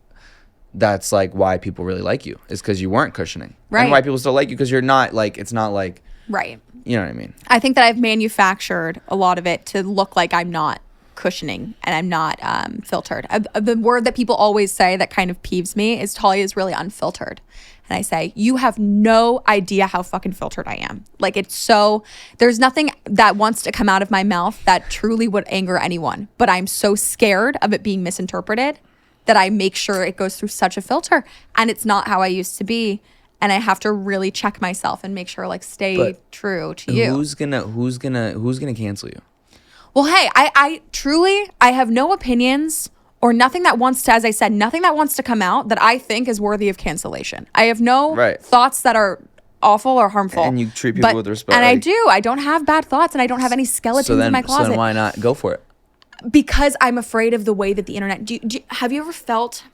that's like why people really like you is because you weren't cushioning. Right. And why people still like you because you're not like, it's not like. Right. You know what I mean? I think that I've manufactured a lot of it to look like I'm not cushioning and I'm not filtered. The word that people always say that kind of peeves me is Talia is really unfiltered. And I say, you have no idea how fucking filtered I am. Like it's so, there's nothing that wants to come out of my mouth that truly would anger anyone. But I'm so scared of it being misinterpreted that I make sure it goes through such a filter. And it's not how I used to be. And I have to really check myself and make sure like stay true to you. Who's gonna cancel you? Well, hey, I truly, I have no opinions or nothing that wants to, as I said, nothing that wants to come out that I think is worthy of cancellation. I have no thoughts that are awful or harmful. And you treat people with respect. And I do. I don't have bad thoughts and I don't have any skeletons in my closet. So then why not go for it? Because I'm afraid of the way that the internet, have you ever felt,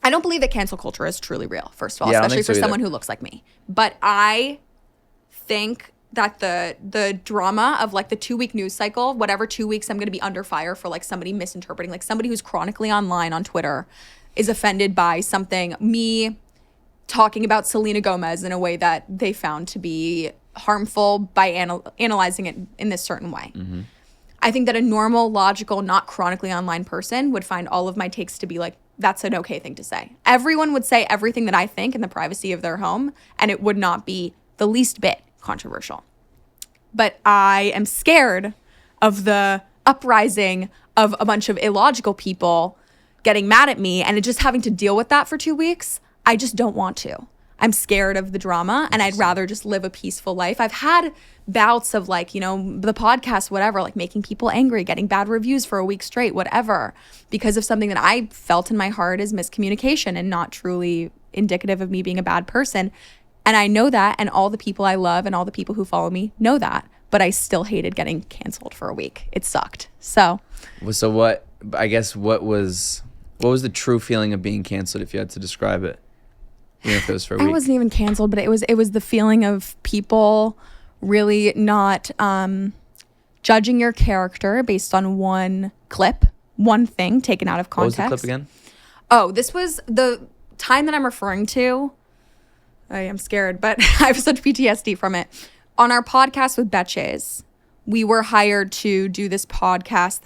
I don't believe that cancel culture is truly real, first of all, especially for someone who looks like me. But I think that the drama of like the 2-week news cycle, whatever 2 weeks I'm going to be under fire for like somebody misinterpreting, like somebody who's chronically online on Twitter is offended by something, me talking about Selena Gomez in a way that they found to be harmful by analyzing it in this certain way. Mm-hmm. I think that a normal, logical, not chronically online person would find all of my takes to be like, that's an okay thing to say. Everyone would say everything that I think in the privacy of their home, and it would not be the least bit controversial. But I am scared of the uprising of a bunch of illogical people getting mad at me and just having to deal with that for 2 weeks. I just don't want to. I'm scared of the drama and I'd rather just live a peaceful life. I've had bouts of like, you know, the podcast, whatever, like making people angry, getting bad reviews for a week straight, whatever, because of something that I felt in my heart is miscommunication and not truly indicative of me being a bad person. And I know that, and all the people I love and all the people who follow me know that, but I still hated getting canceled for a week. It sucked. So what, I guess, what was the true feeling of being canceled if you had to describe it? Even if it was for a week. I wasn't even canceled, but it was the feeling of people really not judging your character based on one clip, one thing taken out of context. What was the clip again? Oh, this was the time that I'm referring to. I am scared, but I have such PTSD from it. On our podcast with Betches, we were hired to do this podcast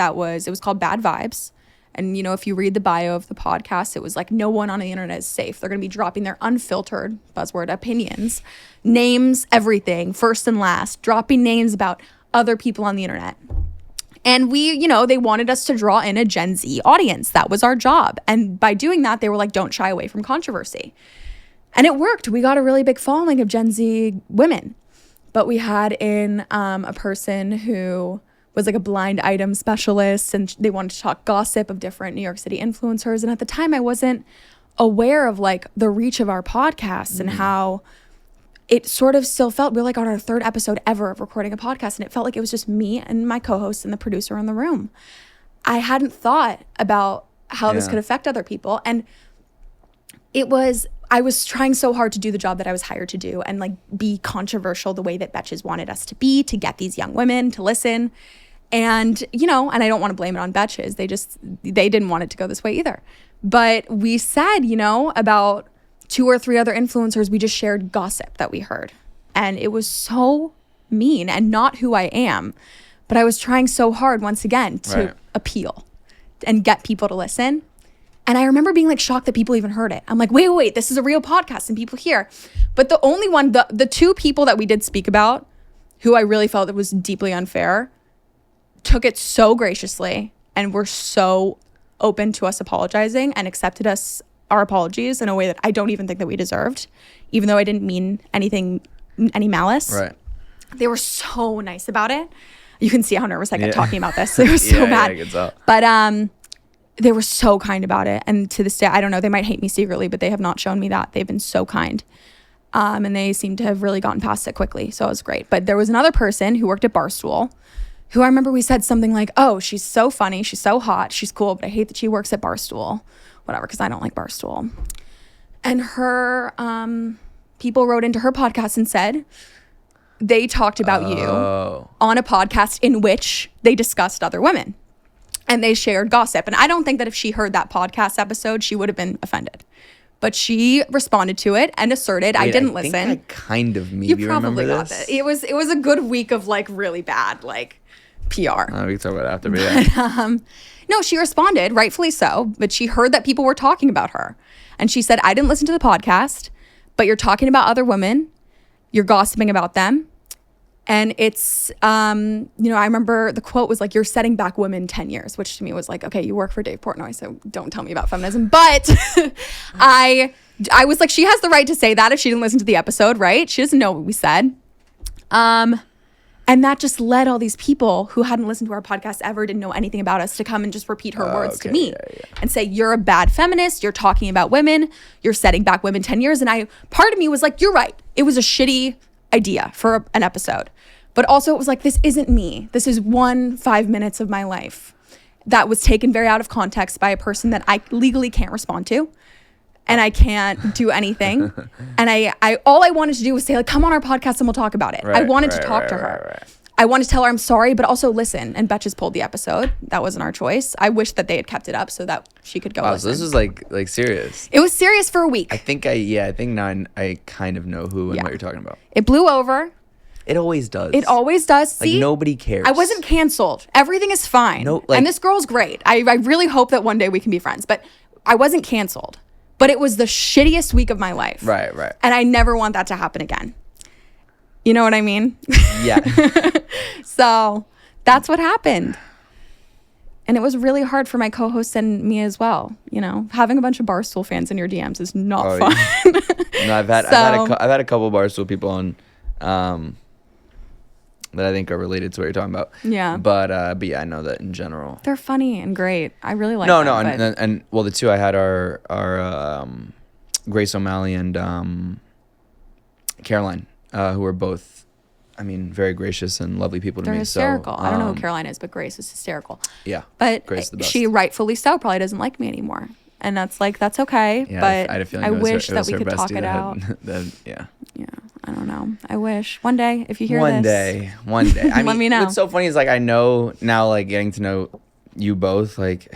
it was called Bad Vibes. And, you know, if you read the bio of the podcast, it was like no one on the internet is safe. They're going to be dropping their unfiltered, buzzword, opinions, names, everything, first and last, dropping names about other people on the internet. And we, you know, they wanted us to draw in a Gen Z audience. That was our job. And by doing that, they were like, don't shy away from controversy. And it worked. We got a really big following of Gen Z women. But we had in a person who was like a blind item specialist, and they wanted to talk gossip of different New York City influencers. And at the time I wasn't aware of like the reach of our podcast and how it sort of still felt, we're like on our 3rd episode ever of recording a podcast, and it felt like it was just me and my co-host and the producer in the room. I hadn't thought about how this could affect other people. And I was trying so hard to do the job that I was hired to do and like be controversial the way that Betches wanted us to be, to get these young women to listen. And, you know, and I don't want to blame it on Betches. They didn't want it to go this way either. But we said, you know, about 2 or 3 other influencers, we just shared gossip that we heard. And it was so mean and not who I am. But I was trying so hard once again to appeal and get people to listen. And I remember being like shocked that people even heard it. I'm like, wait, this is a real podcast and people hear. But the only one, the 2 people that we did speak about, who I really felt it was deeply unfair, took it so graciously and were so open to us apologizing and accepted our apologies in a way that I don't even think that we deserved, even though I didn't mean any malice. Right. They were so nice about it. You can see how nervous I get talking about this. It was so bad. Yeah, I can tell. But they were so kind about it. And to this day, I don't know, they might hate me secretly, but they have not shown me that. They've been so kind. And they seem to have really gotten past it quickly. So it was great. But there was another person who worked at Barstool who I remember we said something like, oh, she's so funny. She's so hot. She's cool. But I hate that she works at Barstool. Whatever, because I don't like Barstool. And her people wrote into her podcast and said they talked about you on a podcast in which they discussed other women. And they shared gossip. And I don't think that if she heard that podcast episode, she would have been offended. But she responded to it and asserted, I didn't listen. I think I kind of maybe remember this. It was a good week of like really bad like PR. We can talk about it after. But no, she responded, rightfully so. But she heard that people were talking about her. And she said, I didn't listen to the podcast, but you're talking about other women. You're gossiping about them. And it's, I remember the quote was like, you're setting back women 10 years, which to me was like, okay, you work for Dave Portnoy, so don't tell me about feminism. But I was like, she has the right to say that if she didn't listen to the episode, right? She doesn't know what we said. And that just led all these people who hadn't listened to our podcast ever, didn't know anything about us, to come and just repeat her words to me and say, you're a bad feminist. You're talking about women. You're setting back women 10 years. And part of me was like, you're right. It was a shitty idea for an episode. But also it was like, this isn't me. This is 5 minutes of my life that was taken very out of context by a person that I legally can't respond to. And I can't do anything. And I all I wanted to do was say, like, come on our podcast and we'll talk about it. I wanted to talk to her. Right. I wanted to tell her I'm sorry, but also listen. And Betches pulled the episode. That wasn't our choice. I wish that they had kept it up so that she could go listen. So this is like serious. It was serious for a week. I think now I kind of know who and what you're talking about. It blew over. It always does. It always does. Like, see, nobody cares. I wasn't canceled. Everything is fine. And this girl's great. I really hope that one day we can be friends. But I wasn't canceled. But it was the shittiest week of my life. Right. And I never want that to happen again. You know what I mean? Yeah. So that's what happened. And it was really hard for my co-host and me as well. You know, having a bunch of Barstool fans in your DMs is not fun. Yeah. No, I've had a couple Barstool people on that I think are related to what you're talking about. Yeah. But yeah, I know that in general. They're funny and great. I really like them. And well, the two I had are Grace O'Malley and Caroline, who are both, I mean, very gracious and lovely people to me. They're hysterical. So, I don't know who Caroline is, but Grace is hysterical. Yeah. But Grace is the best. she rightfully so probably doesn't like me anymore. And that's okay. Yeah, but I had a feeling I wish that we could talk it out. Yeah. Yeah. I don't know. I wish. One day, if you hear One this. One day. I mean, let me know. What's so funny is, like, I know now, like, getting to know you both, like,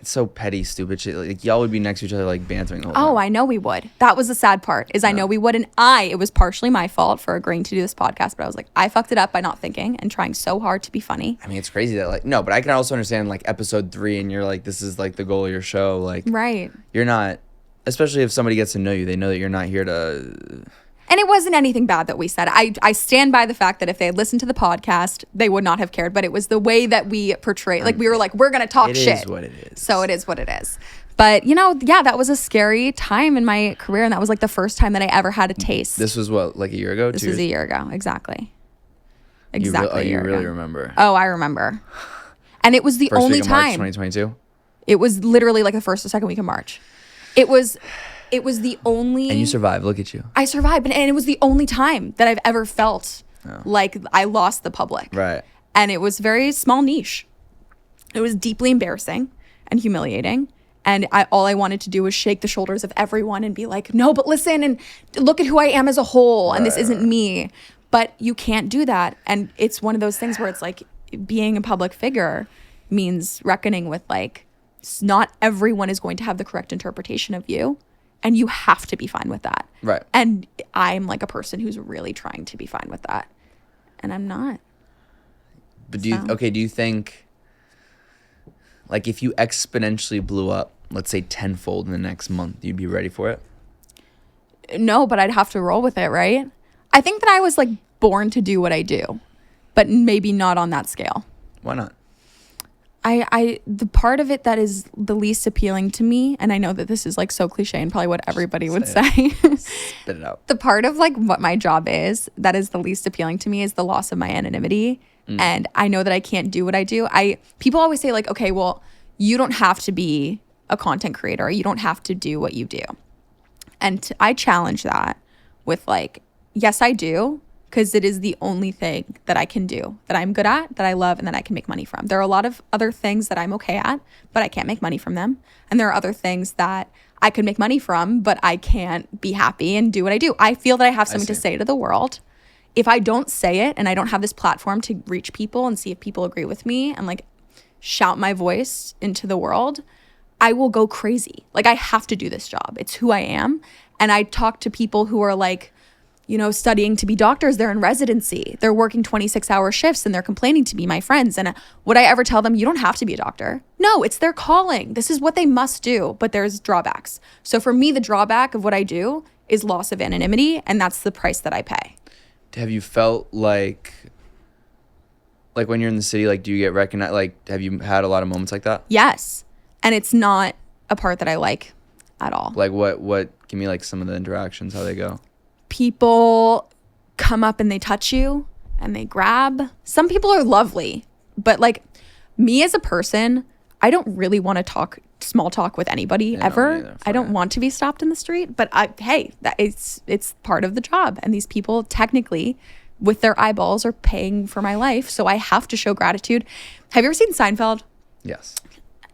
it's so petty, stupid shit. Like, y'all would be next to each other, like, bantering the whole time. Oh, I know we would. That was the sad part, is I know we would. And it was partially my fault for agreeing to do this podcast, but I was like, I fucked it up by not thinking and trying so hard to be funny. I mean, it's crazy that, like, no, but I can also understand, like, episode 3 and you're like, this is, like, the goal of your show. Like, right. You're not, especially if somebody gets to know you, they know that you're not here to... And it wasn't anything bad that we said. I stand by the fact that if they had listened to the podcast, they would not have cared. But it was the way that we portrayed. Like, we were like, we're going to talk shit. It is what it is. So it is what it is. But, that was a scary time in my career. And that was like the first time that I ever had a taste. This was what, like a year ago? This was a year ago. Exactly. You really remember. Oh, I remember. And it was the first only week of March, time. 2022? It was literally like the first or second week of March. It was the only... And you survived. Look at you. I survived. And it was the only time that I've ever felt like I lost the public. Right. And it was very small niche. It was deeply embarrassing and humiliating. And all I wanted to do was shake the shoulders of everyone and be like, no, but listen and look at who I am as a whole. And this isn't me. But you can't do that. And it's one of those things where it's like being a public figure means reckoning with, like, not everyone is going to have the correct interpretation of you. And you have to be fine with that. Right. And I'm like a person who's really trying to be fine with that. And I'm not. But do you think, like, if you exponentially blew up, let's say tenfold in the next month, you'd be ready for it? No, but I'd have to roll with it, right? I think that I was, like, born to do what I do, but maybe not on that scale. Why not? the part of it that is the least appealing to me, and I know that this is like so cliche and probably what everybody would say. Spit it out. The part of like what my job is that is the least appealing to me is the loss of my anonymity. And I know that I can't do what I do. People always say like, okay, well, you don't have to be a content creator. You don't have to do what you do. And I challenge that with like, yes, I do, because it is the only thing that I can do, that I'm good at, that I love, and that I can make money from. There are a lot of other things that I'm okay at, but I can't make money from them. And there are other things that I could make money from, but I can't be happy and do what I do. I feel that I have something to say to the world. If I don't say it and I don't have this platform to reach people and see if people agree with me and like shout my voice into the world, I will go crazy. Like I have to do this job. It's who I am. And I talk to people who are like, you know, studying to be doctors. They're in residency. They're working 26-hour shifts and they're complaining to be my friends. And would I ever tell them, you don't have to be a doctor? No, it's their calling. This is what they must do. But there's drawbacks. So for me, the drawback of what I do is loss of anonymity. And that's the price that I pay. Have you felt like when you're in the city, like do you get recognized? Like have you had a lot of moments like that? Yes. And it's not a part that I like at all. Like what give me like some of the interactions, how they go. People come up and they touch you and they grab. Some people are lovely, but like me as a person, I don't really want to talk small talk with anybody ever. I don't want to be stopped in the street, but it's part of the job. And these people technically with their eyeballs are paying for my life. So I have to show gratitude. Have you ever seen Seinfeld? Yes.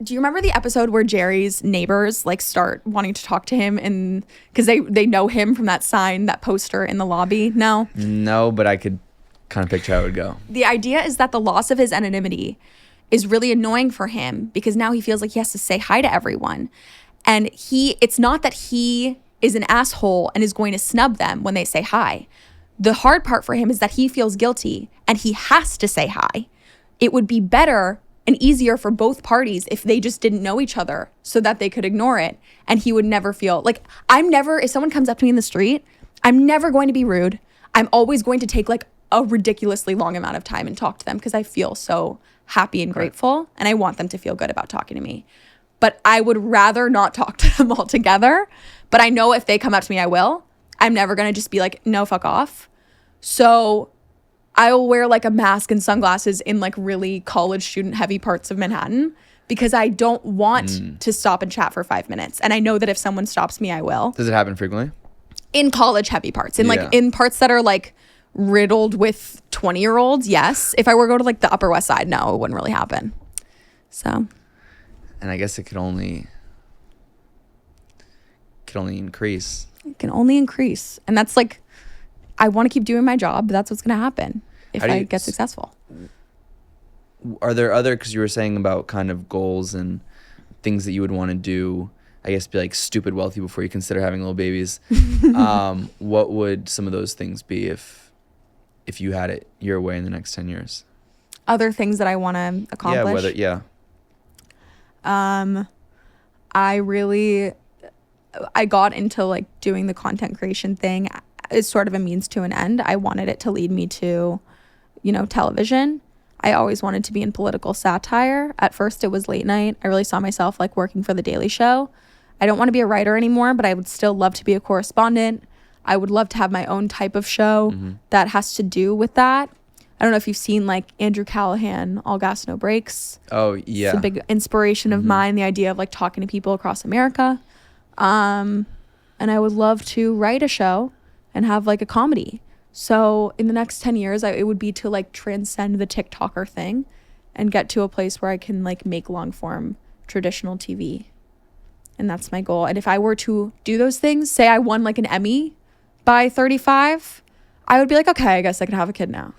Do you remember the episode where Jerry's neighbors like start wanting to talk to him and because they know him from that sign, that poster in the lobby? No, but I could kind of picture how it would go. The idea is that the loss of his anonymity is really annoying for him because now he feels like he has to say hi to everyone. And it's not that he is an asshole and is going to snub them when they say hi. The hard part for him is that he feels guilty and he has to say hi. It would be better and easier for both parties if they just didn't know each other so that they could ignore it. And he would never feel like if someone comes up to me in the street, I'm never going to be rude. I'm always going to take like a ridiculously long amount of time and talk to them because I feel so happy and grateful and I want them to feel good about talking to me. But I would rather not talk to them altogether. But I know if they come up to me, I will. I'm never going to just be like, no, fuck off. So I'll wear like a mask and sunglasses in like really college student heavy parts of Manhattan because I don't want to stop and chat for 5 minutes. And I know that if someone stops me, I will. Does it happen frequently? In college heavy parts. In parts that are like riddled with 20-year-olds, yes. If I were to go to like the Upper West Side, no, it wouldn't really happen. So. And I guess it could only increase. It can only increase. And that's like, I want to keep doing my job, but that's what's going to happen if I get successful. Are there other, because you were saying about kind of goals and things that you would want to do, I guess be like stupid wealthy before you consider having little babies. What would some of those things be if you had it your way in the next 10 years? Other things that I want to accomplish? I got into like doing the content creation thing as sort of a means to an end. I wanted it to lead me to, television. I always wanted to be in political satire. At first it was late night. I really saw myself like working for The Daily Show. I don't want to be a writer anymore, but I would still love to be a correspondent. I would love to have my own type of show that has to do with that. I don't know if you've seen like Andrew Callahan, All Gas, No Breaks. Oh, yeah. It's a big inspiration of mine, the idea of like talking to people across America. And I would love to write a show and have like a comedy. So in the next 10 years, it would be to like transcend the TikToker thing and get to a place where I can like make long form traditional TV. And that's my goal. And if I were to do those things, say I won like an Emmy by 35, I would be like, okay, I guess I can have a kid now.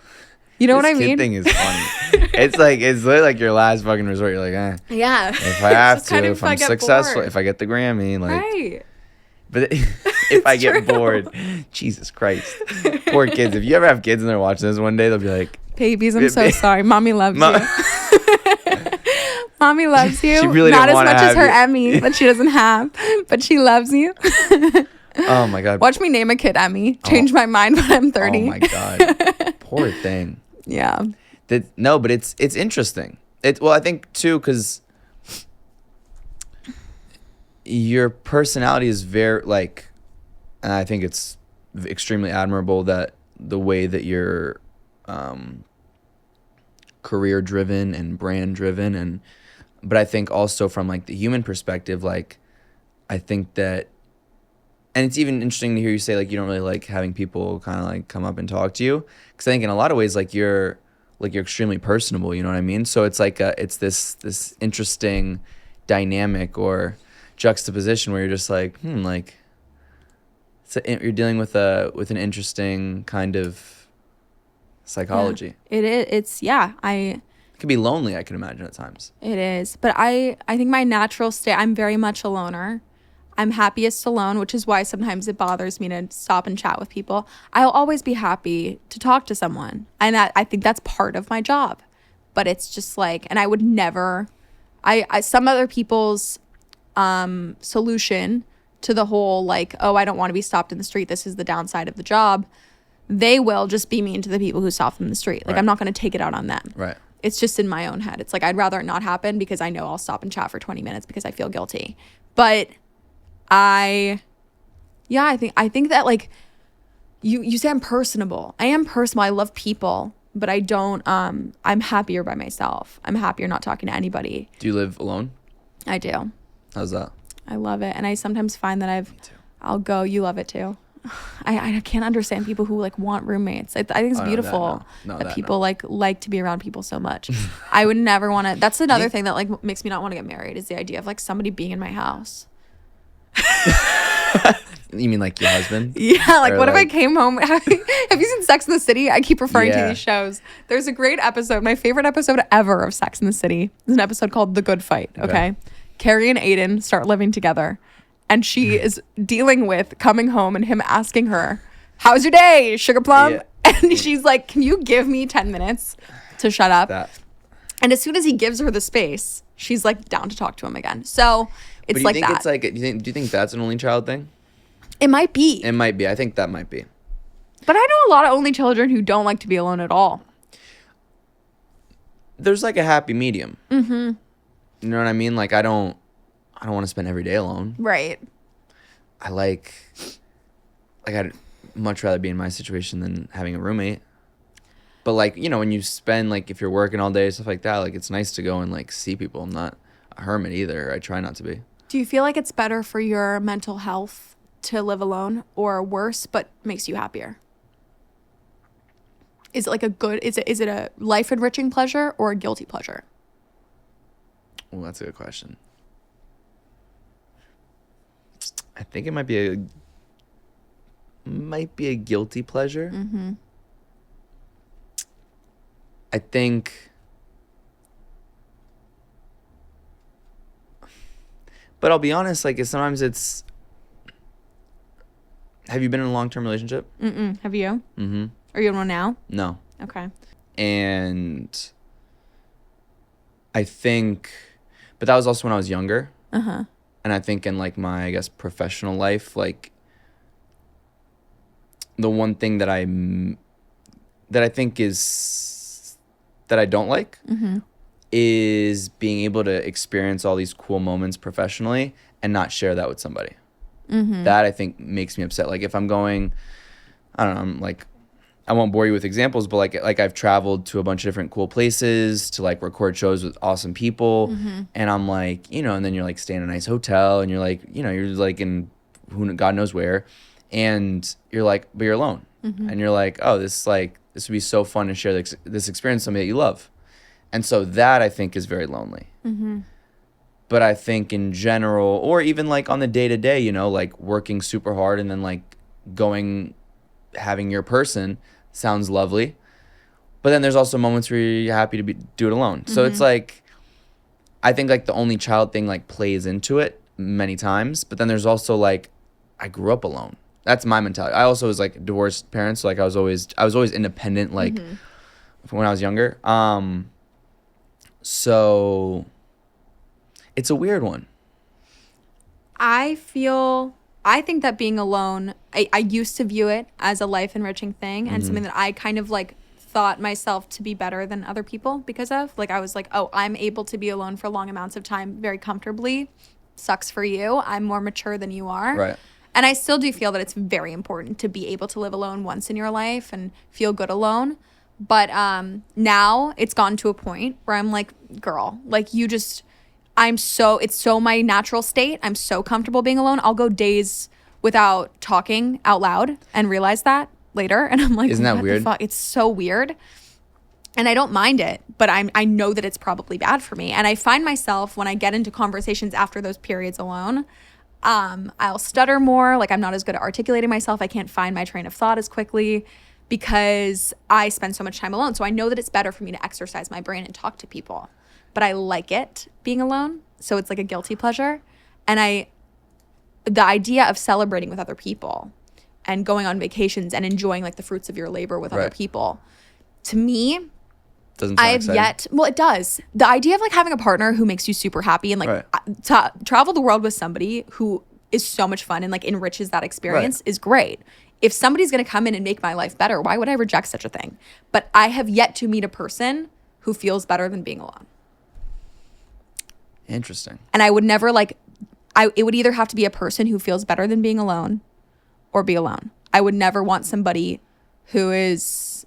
You know what I mean? This kid thing is funny. It's literally like your last fucking resort. You're like, yeah. If I have to, if I'm successful, bored. If I get the Grammy, like. Right. But if I get bored, Jesus Christ. Poor kids. If you ever have kids and they're watching this one day, they'll be like, babies, I'm so sorry. Mommy loves you. Mommy loves you. She really not as much as her Emmy that she doesn't have, but she loves you. Oh my God. Watch me name a kid Emmy. Change my mind when I'm 30. Oh my God. Poor thing. Yeah. No, but it's interesting. Well, I think too, because your personality is very like, and I think it's extremely admirable that the way that you're career driven and brand driven, and but I think also from like the human perspective, like I think that, and it's even interesting to hear you say like you don't really like having people kind of like come up and talk to you, because I think in a lot of ways like you're extremely personable, you know what I mean? So it's like it's this interesting dynamic or juxtaposition where you're just like like you're dealing with an interesting kind of psychology. Yeah, it is. It's It can be lonely, I can imagine at times. it is. But I think my natural state, I'm very much a loner. I'm happiest alone, which is why sometimes it bothers me to stop and chat with people. I'll always be happy to talk to someone. And I think that's part of my job. But it's just like, and I would never, some other people's solution to the whole like, oh, I don't want to be stopped in the street, this is the downside of the job. They will just be mean to the people who stop them in the street. Like, Right. I'm not going to take it out on them. Right. It's just in my own head. It's like, I'd rather it not happen because I know I'll stop and chat for 20 minutes because I feel guilty. But I think that like you say I'm personable. I am personable. I love people, but I don't I'm happier by myself. I'm happier not talking to anybody. Do you live alone? I do. How's that? I love it. And I sometimes find that Me too. I'll go, you love it too. I can't understand people who like want roommates. I think it's Oh, no, beautiful that that no. people like to be around people so much. I would never want to. That's another thing that like makes me not want to get married, is the idea of like somebody being in my house. You mean like your husband? Yeah, like Or, what if I like- came home? Have you seen Sex in the City? I keep referring to Yeah. these shows. There's a great episode, my favorite episode ever of Sex in the City. It's an episode called The Good Fight. Okay. Carrie and Aiden start living together, and she is dealing with coming home and him asking her, "How's your day, sugar plum?" Yeah. And she's like, "Can you give me 10 minutes to shut up?" That. And as soon as he gives her the space, she's like down to talk to him again. So But it's do you like think that. it's like do you think that's an only child thing? It might be. It might be. I think that might be. But I know a lot of only children who don't like to be alone at all. There's like a happy medium. Mm-hmm. You know what I mean? Like I don't want to spend every day alone. Right. I'd much rather be in my situation than having a roommate. But like, you know, when you spend like if you're working all day, stuff like that, like it's nice to go and like see people. I'm not a hermit either. I try not to be. Do you feel like it's better for your mental health to live alone, or worse but makes you happier? Is it like is it a life enriching pleasure or a guilty pleasure? Well, that's a good question. I think it might be a guilty pleasure. Mm-hmm. I think, but I'll be honest, like sometimes it's, have you been in a long-term relationship? Mm-mm. Have you? Mm-hmm. Are you in one now? No. Okay. And I think, but that was also when I was younger. Uh-huh. And I think in like my, I guess, professional life, like the one thing that I think is, that I don't like Mm-hmm. is being able to experience all these cool moments professionally and not share that with somebody. Mm-hmm. That I think makes me upset. Like if I'm going, I don't know, I'm like, I won't bore you with examples, but like I've traveled to a bunch of different cool places to like record shows with awesome people. Mm-hmm. And I'm like, you know, and then you're like staying in a nice hotel and you're like, you know, you're like in God knows where. And you're like, but you're alone. Mm-hmm. And you're like, oh, this would be so fun to share this experience with somebody that you love. And so that I think is very lonely. Mm-hmm. But I think in general, or even like on the day to day, you know, like working super hard and then like having your person sounds lovely. But then there's also moments where you're happy to do it alone. So it's like, I think like the only child thing like plays into it many times. But then there's also like, I grew up alone. That's my mentality. I also was like divorced parents. So like I was always independent, like when I was younger. So it's a weird one. I think that being alone, I used to view it as a life enriching thing and something that I kind of like thought myself to be better than other people because of. Like, I was like, oh, I'm able to be alone for long amounts of time very comfortably. Sucks for you. I'm more mature than you are. Right. And I still do feel that it's very important to be able to live alone once in your life and feel good alone. But now it's gotten to a point where I'm like, girl, like it's so my natural state. I'm so comfortable being alone. I'll go days without talking out loud and realize that later. And I'm like, isn't that what weird? the fuck? It's so weird. And I don't mind it, but I know that it's probably bad for me. And I find myself when I get into conversations after those periods alone, I'll stutter more. Like, I'm not as good at articulating myself. I can't find my train of thought as quickly because I spend so much time alone. So I know that it's better for me to exercise my brain and talk to people, but I like it being alone. So it's like a guilty pleasure. And the idea of celebrating with other people and going on vacations and enjoying like the fruits of your labor with other people, to me, doesn't sound exciting. Well, it does. The idea of like having a partner who makes you super happy and like to travel the world with somebody who is so much fun and like enriches that experience is great. If somebody's going to come in and make my life better, why would I reject such a thing? But I have yet to meet a person who feels better than being alone. Interesting. And I would never it would either have to be a person who feels better than being alone or be alone. I would never want somebody who is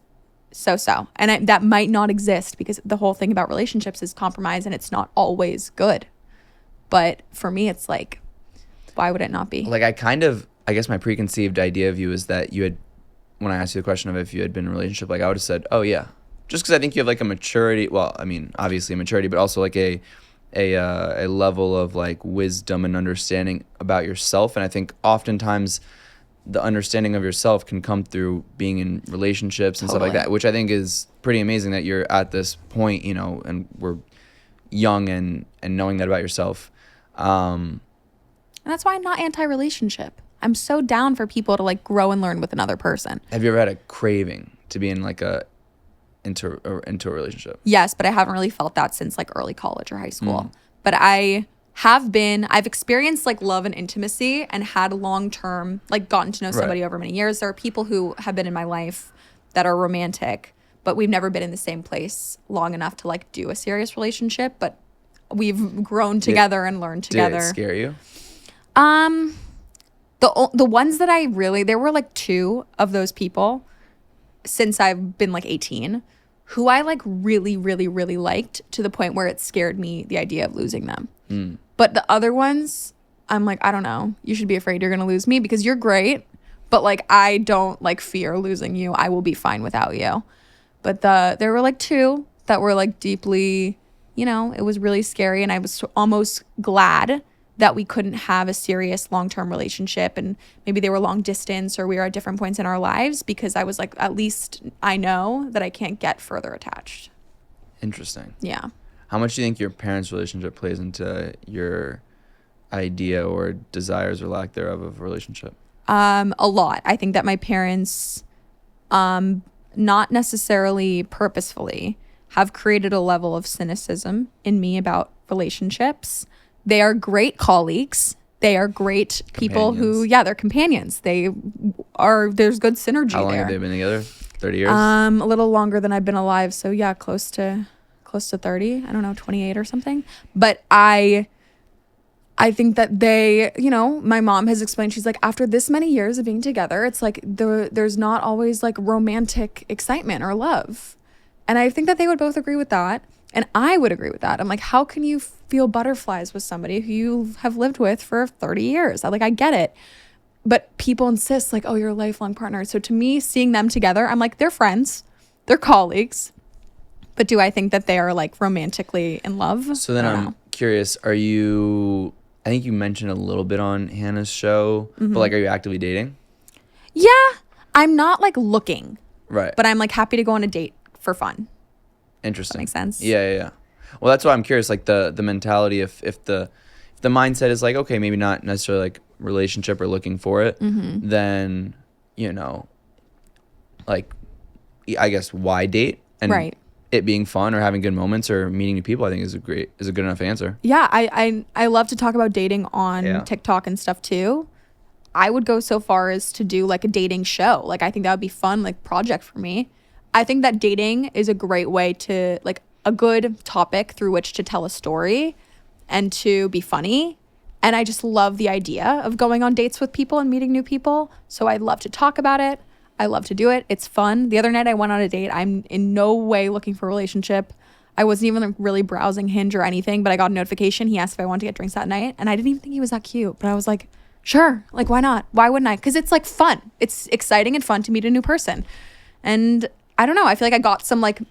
so. And that might not exist because the whole thing about relationships is compromise and it's not always good. But for me, it's like, why would it not be? Like, I guess my preconceived idea of you is that you had, when I asked you the question of if you had been in a relationship, like I would have said, oh yeah. Just because I think you have like a maturity, well, I mean, obviously a maturity, but also like a level of like wisdom and understanding about yourself. And I think oftentimes the understanding of yourself can come through being in relationships and stuff like that, which I think is pretty amazing that you're at this point, you know, and we're young and knowing that about yourself. And that's why I'm not anti-relationship. I'm so down for people to like grow and learn with another person. Have you ever had a craving to be in like into a relationship? Yes, but I haven't really felt that since like early college or high school. But I've experienced like love and intimacy and had long-term, like gotten to know somebody over many years. There are people who have been in my life that are romantic, but we've never been in the same place long enough to like do a serious relationship, but we've grown together and learned together. Did it scare you? The ones that there were like 2 of those people since I've been like 18 who I like really, really, really liked to the point where it scared me, the idea of losing them. But the other ones, I'm like, I don't know. You should be afraid you're going to lose me because you're great. But like, I don't like fear losing you. I will be fine without you. But there were like 2 that were like deeply, you know, it was really scary. And I was almost glad that we couldn't have a serious long-term relationship, and maybe they were long distance or we were at different points in our lives, because I was like, at least I know that I can't get further attached. Interesting. Yeah. How much do you think your parents' relationship plays into your idea or desires or lack thereof of a relationship? A lot. I think that my parents, not necessarily purposefully, have created a level of cynicism in me about relationships. They are great colleagues. They are great people who, they're companions. There's good synergy there. How long have they been together? 30 years? A little longer than I've been alive. So yeah, close to 30. I don't know, 28 or something. But I think that they, you know, my mom has explained, she's like, after this many years of being together, it's like there's not always like romantic excitement or love. And I think that they would both agree with that. And I would agree with that. I'm like, how can you feel butterflies with somebody who you have lived with for 30 years? I get it. But people insist like, oh, you're a lifelong partner. So to me, seeing them together, I'm like, they're friends, they're colleagues. But do I think that they are like romantically in love? So then I'm curious, I think you mentioned a little bit on Hannah's show, but like, are you actively dating? Yeah, I'm not like looking. Right. But I'm like happy to go on a date for fun. Interesting. That makes sense. Yeah. Well, that's why I'm curious, like the mentality, if the mindset is like, okay, maybe not necessarily like relationship or looking for it, then, you know, like, I guess why date? And it being fun or having good moments or meeting new people, I think is a good enough answer. Yeah, I love to talk about dating on TikTok and stuff too. I would go so far as to do like a dating show. Like, I think that would be fun, like project for me. I think that dating is a great way to, like, a good topic through which to tell a story and to be funny. And I just love the idea of going on dates with people and meeting new people. So I love to talk about it. I love to do it. It's fun. The other night I went on a date. I'm in no way looking for a relationship. I wasn't even like really browsing Hinge or anything, but I got a notification. He asked if I wanted to get drinks that night. And I didn't even think he was that cute. But I was like, sure. Like, why not? Why wouldn't I? Because it's like fun. It's exciting and fun to meet a new person. And I don't know. I feel like I got some like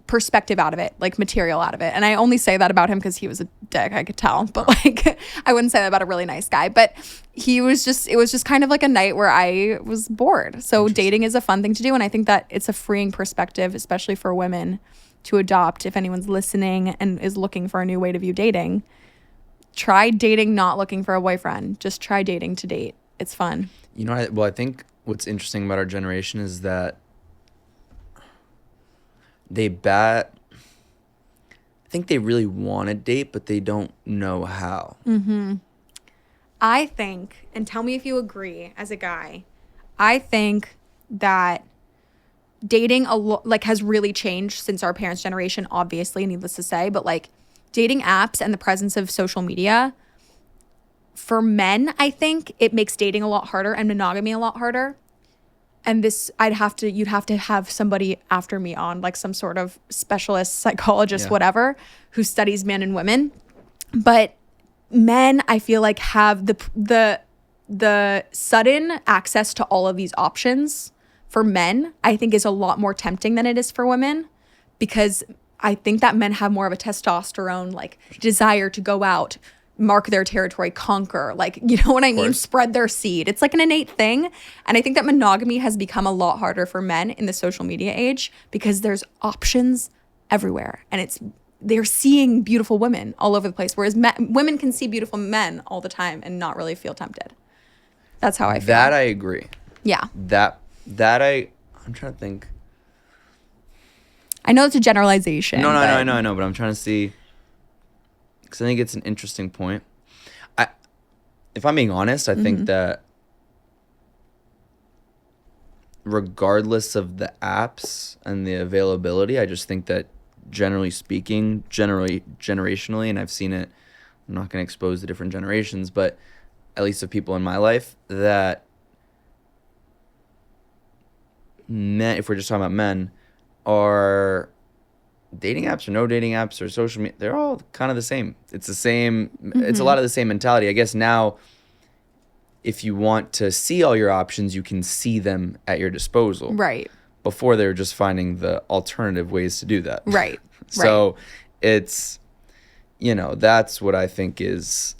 perspective out of it, like material out of it. And I only say that about him because he was a dick, I could tell. But like, I wouldn't say that about a really nice guy. But it was just kind of like a night where I was bored. So dating is a fun thing to do. And I think that it's a freeing perspective, especially for women to adopt. If anyone's listening and is looking for a new way to view dating, try dating not looking for a boyfriend. Just try dating to date. It's fun. You know, I think what's interesting about our generation is that I think they really want to date, but they don't know how. Mm-hmm. I think, and tell me if you agree as a guy, I think that dating has really changed since our parents' generation, obviously, needless to say, but like dating apps and the presence of social media, for men, I think it makes dating a lot harder and monogamy a lot harder. And this, you'd have to have somebody after me on, like some sort of specialist, psychologist, whatever, who studies men and women. But men, I feel like, have the sudden access to all of these options. For men, I think is a lot more tempting than it is for women, because I think that men have more of a testosterone, like, desire to go out, mark their territory, conquer, like, you know what I mean? Spread their seed. It's like an innate thing. And I think that monogamy has become a lot harder for men in the social media age because there's options everywhere. And they're seeing beautiful women all over the place. Whereas women can see beautiful men all the time and not really feel tempted. That's how I feel. That I agree. Yeah. I'm trying to think. I know it's a generalization. No, I know, but I'm trying to see. Because I think it's an interesting point. If I'm being honest, I think that regardless of the apps and the availability, I just think that generally speaking, generationally, and I've seen it, I'm not going to expose the different generations, but at least of people in my life, that men, if we're just talking about men, are dating apps or no dating apps or social media, they're all kind of the same. It's the same. It's a lot of the same mentality. I guess now, if you want to see all your options, you can see them at your disposal. Right. Before they were just finding the alternative ways to do that. Right. So it's, that's what I think is,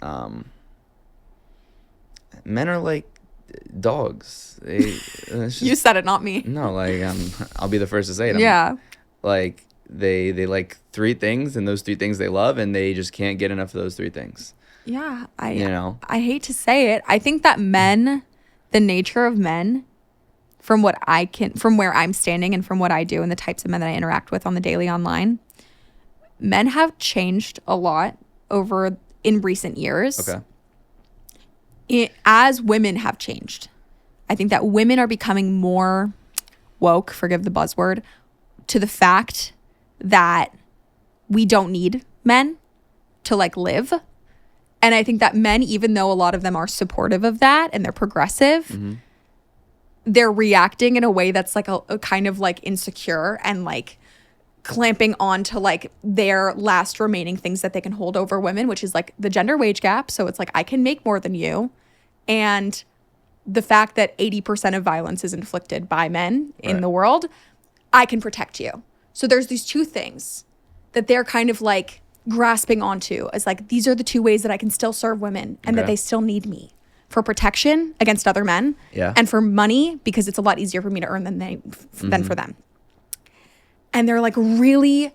men are like dogs. You said it, not me. No, like, I'll be the first to say it. Yeah. Like, they like three things, and those three things they love, and they just can't get enough of those three things. Yeah. I hate to say it. I think that men, the nature of men, from where I'm standing and from what I do and the types of men that I interact with on the daily online, men have changed a lot in recent years. Okay. As women have changed. I think that women are becoming more woke, forgive the buzzword, to the fact that we don't need men to like live. And I think that men, even though a lot of them are supportive of that and they're progressive, they're reacting in a way that's like a kind of like insecure and like clamping on to like their last remaining things that they can hold over women, which is like the gender wage gap. So it's like, I can make more than you. And the fact that 80% of violence is inflicted by men in the world, I can protect you. So there's these two things that they're kind of like grasping onto as like, these are the two ways that I can still serve women and that they still need me for protection against other men and for money, because it's a lot easier for me to earn than for them. And they're like really,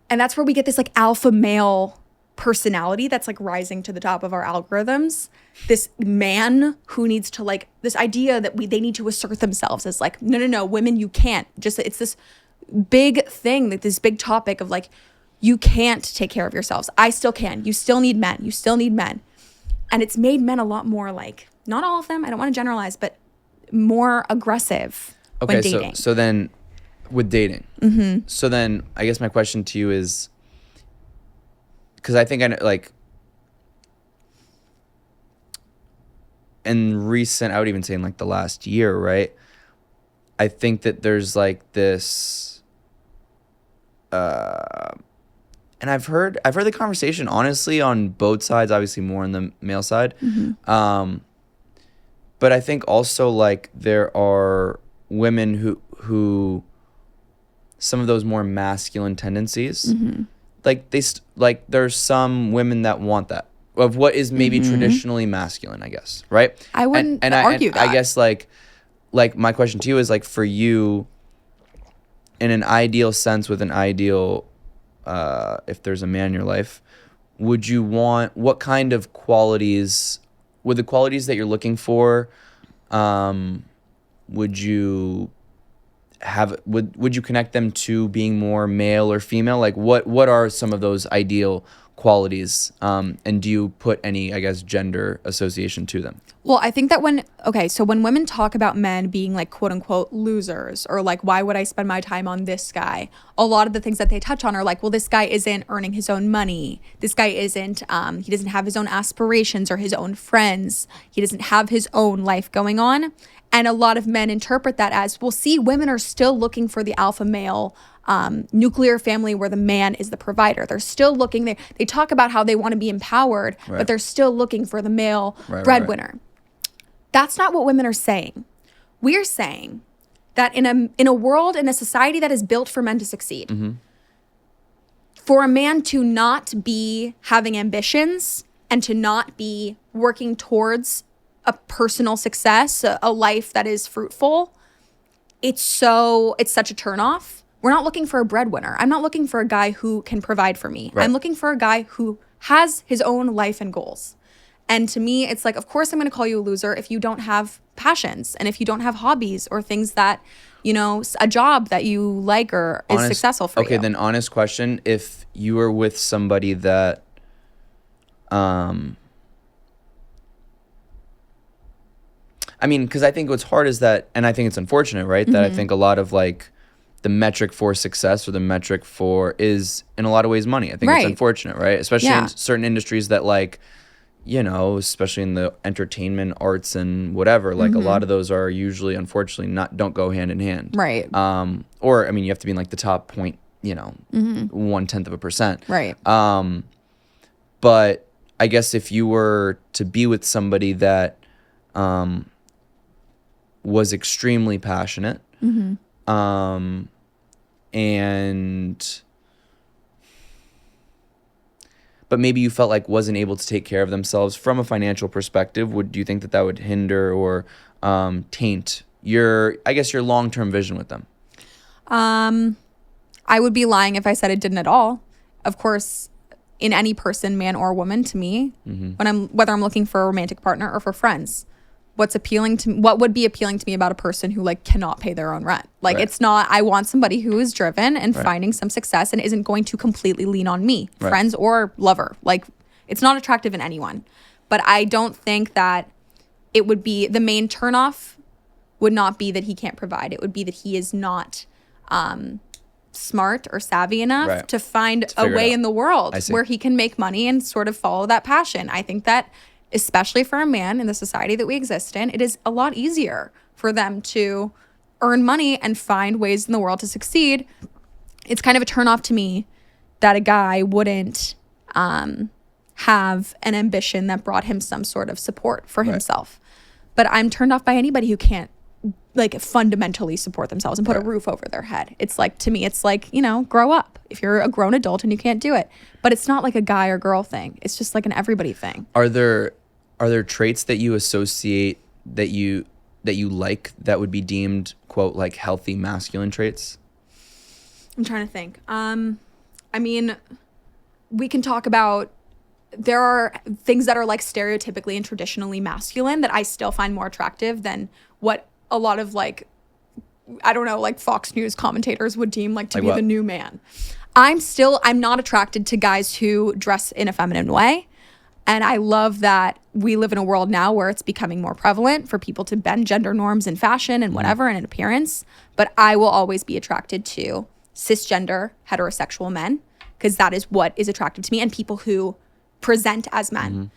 and that's where we get this like alpha male personality that's like rising to the top of our algorithms. This man who needs to like, this idea that they need to assert themselves as like, no, women, you can't. Just, it's this big thing, like this big topic of like, you can't take care of yourselves. I still can. You still need men. You still need men. And it's made men a lot more like, not all of them, I don't want to generalize, but more aggressive when dating. So then With dating. Mm-hmm. So then I guess my question to you is, because I think I know, like, in recent, I would even say in like the last year, right? I think that there's like this, and I've heard the conversation honestly on both sides, obviously more on the male side. Mm-hmm. But I think also like there are women who some of those more masculine tendencies, mm-hmm. like like there's some women that want that of what is maybe mm-hmm. traditionally masculine, I guess, right? I wouldn't argue that. I guess like my question to you is like, for you, in an ideal sense, with an ideal, if there's a man in your life, would you want, what kind of qualities, would the qualities that you're looking for, would you have, would you connect them to being more male or female? Like what are some of those ideal qualities? And do you put any, I guess, gender association to them? Well, I think that when women talk about men being like quote unquote losers, or like, why would I spend my time on this guy? A lot of the things that they touch on are like, well, this guy isn't earning his own money. This guy isn't, he doesn't have his own aspirations or his own friends. He doesn't have his own life going on. And a lot of men interpret that as, well, see, women are still looking for the alpha male nuclear family where the man is the provider. They're still looking, they talk about how they want to be empowered, right. but they're still looking for the male breadwinner. Right. That's not what women are saying. We're saying that in a world, in a society that is built for men to succeed, mm-hmm. for a man to not be having ambitions and to not be working towards a personal success, a life that is fruitful, it's such a turnoff. We're not looking for a breadwinner. I'm not looking for a guy who can provide for me. Right. I'm looking for a guy who has his own life and goals. And to me, it's like, of course I'm going to call you a loser if you don't have passions and if you don't have hobbies or things that, you know, a job that you like or is successful for you. Okay, then honest question. If you were with somebody that, I mean, because I think what's hard is that, and I think it's unfortunate, right? Mm-hmm. That I think a lot of like the metric for success or the metric for is in a lot of ways money. I think it's unfortunate, right? Especially in certain industries that like, you know, especially in the entertainment, arts, and whatever, like mm-hmm. a lot of those are usually, unfortunately, don't go hand in hand. Right. Or, I mean, you have to be in like the top point, you know, mm-hmm. 0.1%. Right. But I guess if you were to be with somebody that was extremely passionate, mm-hmm. But maybe you felt like wasn't able to take care of themselves from a financial perspective, do you think that would hinder or taint your long-term vision with them? I would be lying if I said it didn't at all. Of course, in any person, man or woman, to me, mm-hmm. whether I'm looking for a romantic partner or for friends, what would be appealing to me about a person who like cannot pay their own rent? Like right. It's not, I want somebody who is driven and right. finding some success and isn't going to completely lean on me, right. friends or lover. Like it's not attractive in anyone. But I don't think that it would be, the main turnoff would not be that he can't provide. It would be that he is not smart or savvy enough right. to find a way in the world where he can make money and sort of follow that passion. I think that especially for a man in the society that we exist in, it is a lot easier for them to earn money and find ways in the world to succeed. It's kind of a turnoff to me that a guy wouldn't have an ambition that brought him some sort of support for right. himself. But I'm turned off by anybody who can't like fundamentally support themselves and put right. a roof over their head. It's like, to me, it's like, you know, grow up if you're a grown adult and you can't do it. But it's not like a guy or girl thing. It's just like an everybody thing. Are there traits that you associate that you like that would be deemed, quote, like healthy masculine traits? I'm trying to think. I mean, we can talk about, there are things that are like stereotypically and traditionally masculine that I still find more attractive than what a lot of like, I don't know, like Fox News commentators would deem like to like be what? The new man. I'm not attracted to guys who dress in a feminine way. And I love that we live in a world now where it's becoming more prevalent for people to bend gender norms in fashion and whatever and in appearance. But I will always be attracted to cisgender heterosexual men because that is what is attractive to me, and people who present as men.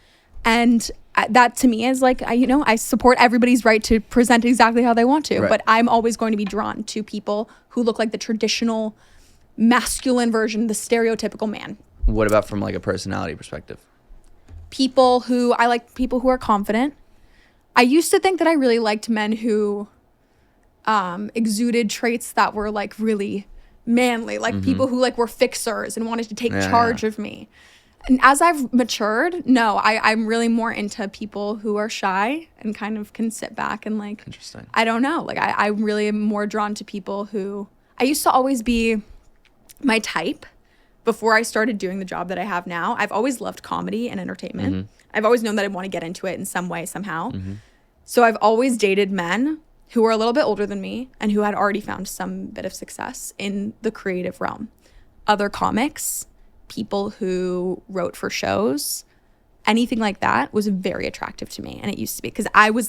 And that to me is like, I support everybody's right to present exactly how they want to, but I'm always going to be drawn to people who look like the traditional masculine version, the stereotypical man. What about from like a personality perspective? I like people who are confident. I used to think that I really liked men who exuded traits that were like really manly, like people who like were fixers and wanted to take charge of me. And as I've matured, no, I'm really more into people who are shy and kind of can sit back and like, Interesting. I don't know. Like I really am more drawn to people who, I used to always be my type before I started doing the job that I have now. I've always loved comedy and entertainment. I've always known that I want to get into it in some way, somehow. So I've always dated men who were a little bit older than me and who had already found some bit of success in the creative realm. Other comics, people who wrote for shows, anything like that was very attractive to me. And it used to be because I was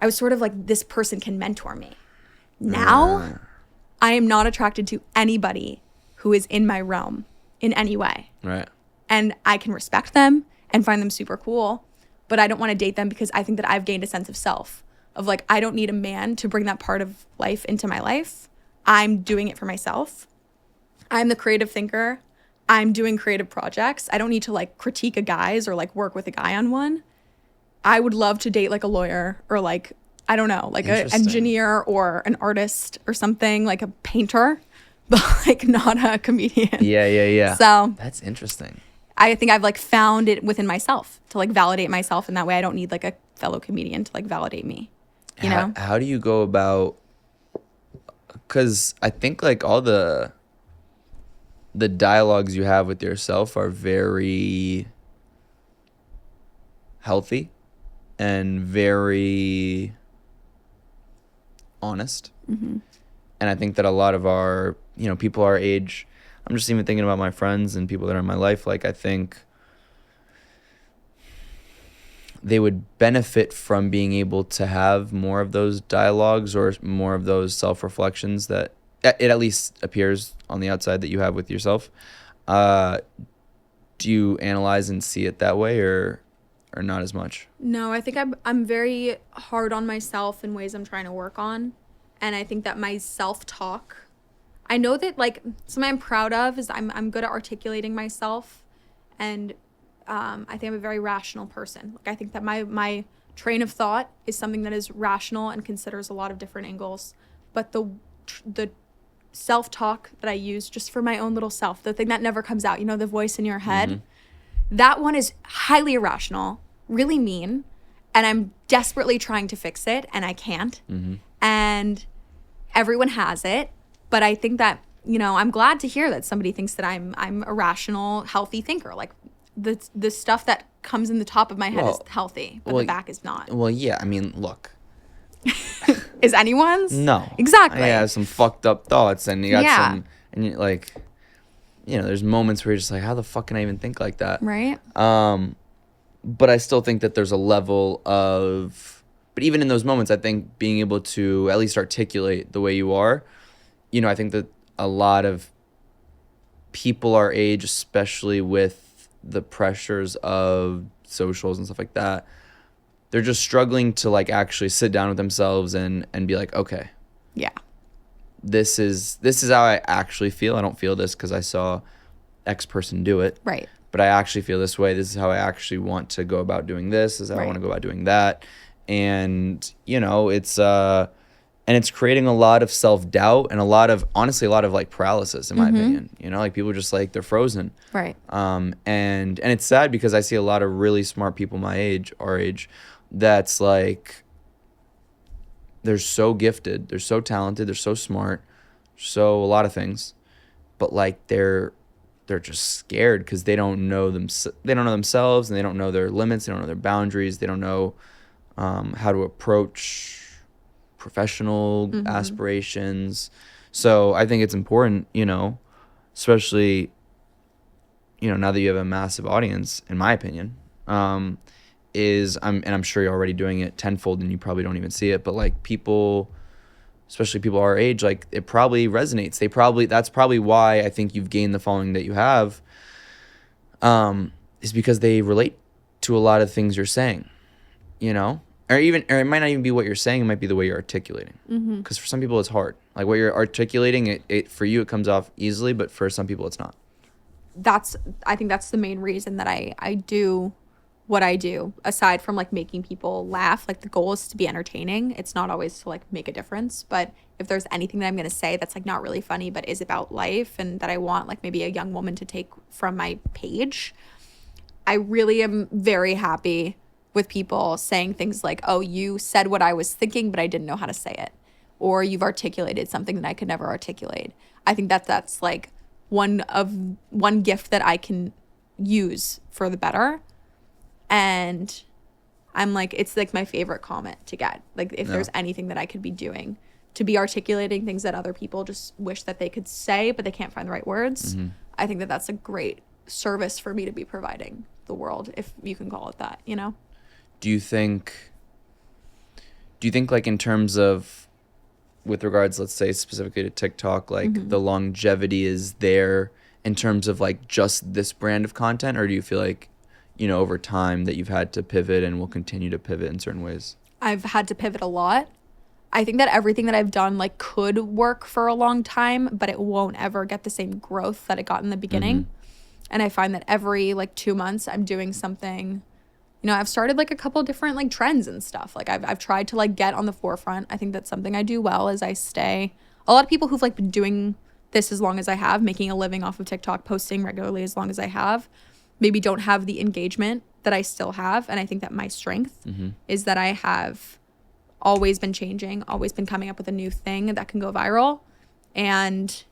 sort of like, this person can mentor me. Now, I am not attracted to anybody who is in my realm in any way. Right. And I can respect them and find them super cool, but I don't want to date them because I think that I've gained a sense of self of like, I don't need a man to bring that part of life into my life. I'm doing it for myself. I'm the creative thinker. I'm doing creative projects. I don't need to like critique a guy's or like work with a guy on one. I would love to date like a lawyer or like, I don't know, like an engineer or an artist or something, like a painter, but like not a comedian. Yeah. So that's interesting. I think I've like found it within myself to like validate myself, and that way I don't need like a fellow comedian to like validate me. You know? How do you go about, because I think like all the dialogues you have with yourself are very healthy and very honest. And I think that a lot of our, people our age, I'm just even thinking about my friends and people that are in my life, like I think they would benefit from being able to have more of those dialogues or more of those self-reflections that it at least appears on the outside that you have with yourself. Do you analyze and see it that way or not as much? No, I think I'm very hard on myself in ways I'm trying to work on. And I think that my self-talk, I know that like something I'm proud of is I'm good at articulating myself, and I think I'm a very rational person. Like I think that my train of thought is something that is rational and considers a lot of different angles. But the self-talk that I use just for my own little self, the thing that never comes out, the voice in your head, that one is highly irrational, really mean, and I'm desperately trying to fix it and I can't. And everyone has it, but I think that, I'm glad to hear that somebody thinks that I'm a rational, healthy thinker. Like the stuff that comes in the top of my head is healthy, but the back is not. Well, yeah, I mean, look. Is anyone's? No. Exactly. I have some fucked up thoughts, and you got some, and you like, there's moments where you're just like, how the fuck can I even think like that? Right. But I still think that there's a level of, but even in those moments, I think being able to at least articulate the way you are, I think that a lot of people our age, especially with the pressures of socials and stuff like that, they're just struggling to like actually sit down with themselves and be like, okay, yeah, this is how I actually feel. I don't feel this because I saw X person do it. Right. But I actually feel this way. This is how I actually want to go about doing this. This is how I want to go about doing that. And, it's creating a lot of self-doubt and honestly, a lot of like paralysis in my opinion. Like people just like, they're frozen. Right. And it's sad because I see a lot of really smart people our age, that's like, they're so gifted, they're so talented, they're so smart, so a lot of things, but like they're just scared because they don't know themselves, and they don't know their limits, they don't know their boundaries, they don't know how to approach professional aspirations. So I think it's important, especially now that you have a massive audience, in my opinion, is, I'm sure you're already doing it tenfold and you probably don't even see it, but like people, especially people our age, like it probably resonates. That's probably why I think you've gained the following that you have, is because they relate to a lot of things you're saying, you know? Or it might not even be what you're saying, it might be the way you're articulating. Because for some people it's hard. Like what you're articulating, it for you it comes off easily, but for some people it's not. I think that's the main reason that I do what I do, aside from like making people laugh. Like the goal is to be entertaining. It's not always to like make a difference, but if there's anything that I'm going to say that's like not really funny but is about life and that I want like maybe a young woman to take from my page, I really am very happy with people saying things like, oh, you said what I was thinking but I didn't know how to say it, or you've articulated something that I could never articulate. I think that's like one gift that I can use for the better. And I'm like, it's like my favorite comment to get. Like if there's anything that I could be doing to be articulating things that other people just wish that they could say, but they can't find the right words. I think that that's a great service for me to be providing the world, if you can call it that, you know? Do you think like in terms of, with regards, let's say specifically to TikTok, like the longevity is there in terms of like just this brand of content, or do you feel like, you know, over time that you've had to pivot and will continue to pivot in certain ways? I've had to pivot a lot. I think that everything that I've done like could work for a long time, but it won't ever get the same growth that it got in the beginning. And I find that every like 2 months I'm doing something. You know, I've started like a couple different like trends and stuff. Like I've tried to like get on the forefront. I think that's something I do well, is I stay. A lot of people who've like been doing this as long as I have, making a living off of TikTok, posting regularly as long as I have, maybe don't have the engagement that I still have. And I think that my strength is that I have always been changing, always been coming up with a new thing that can go viral. And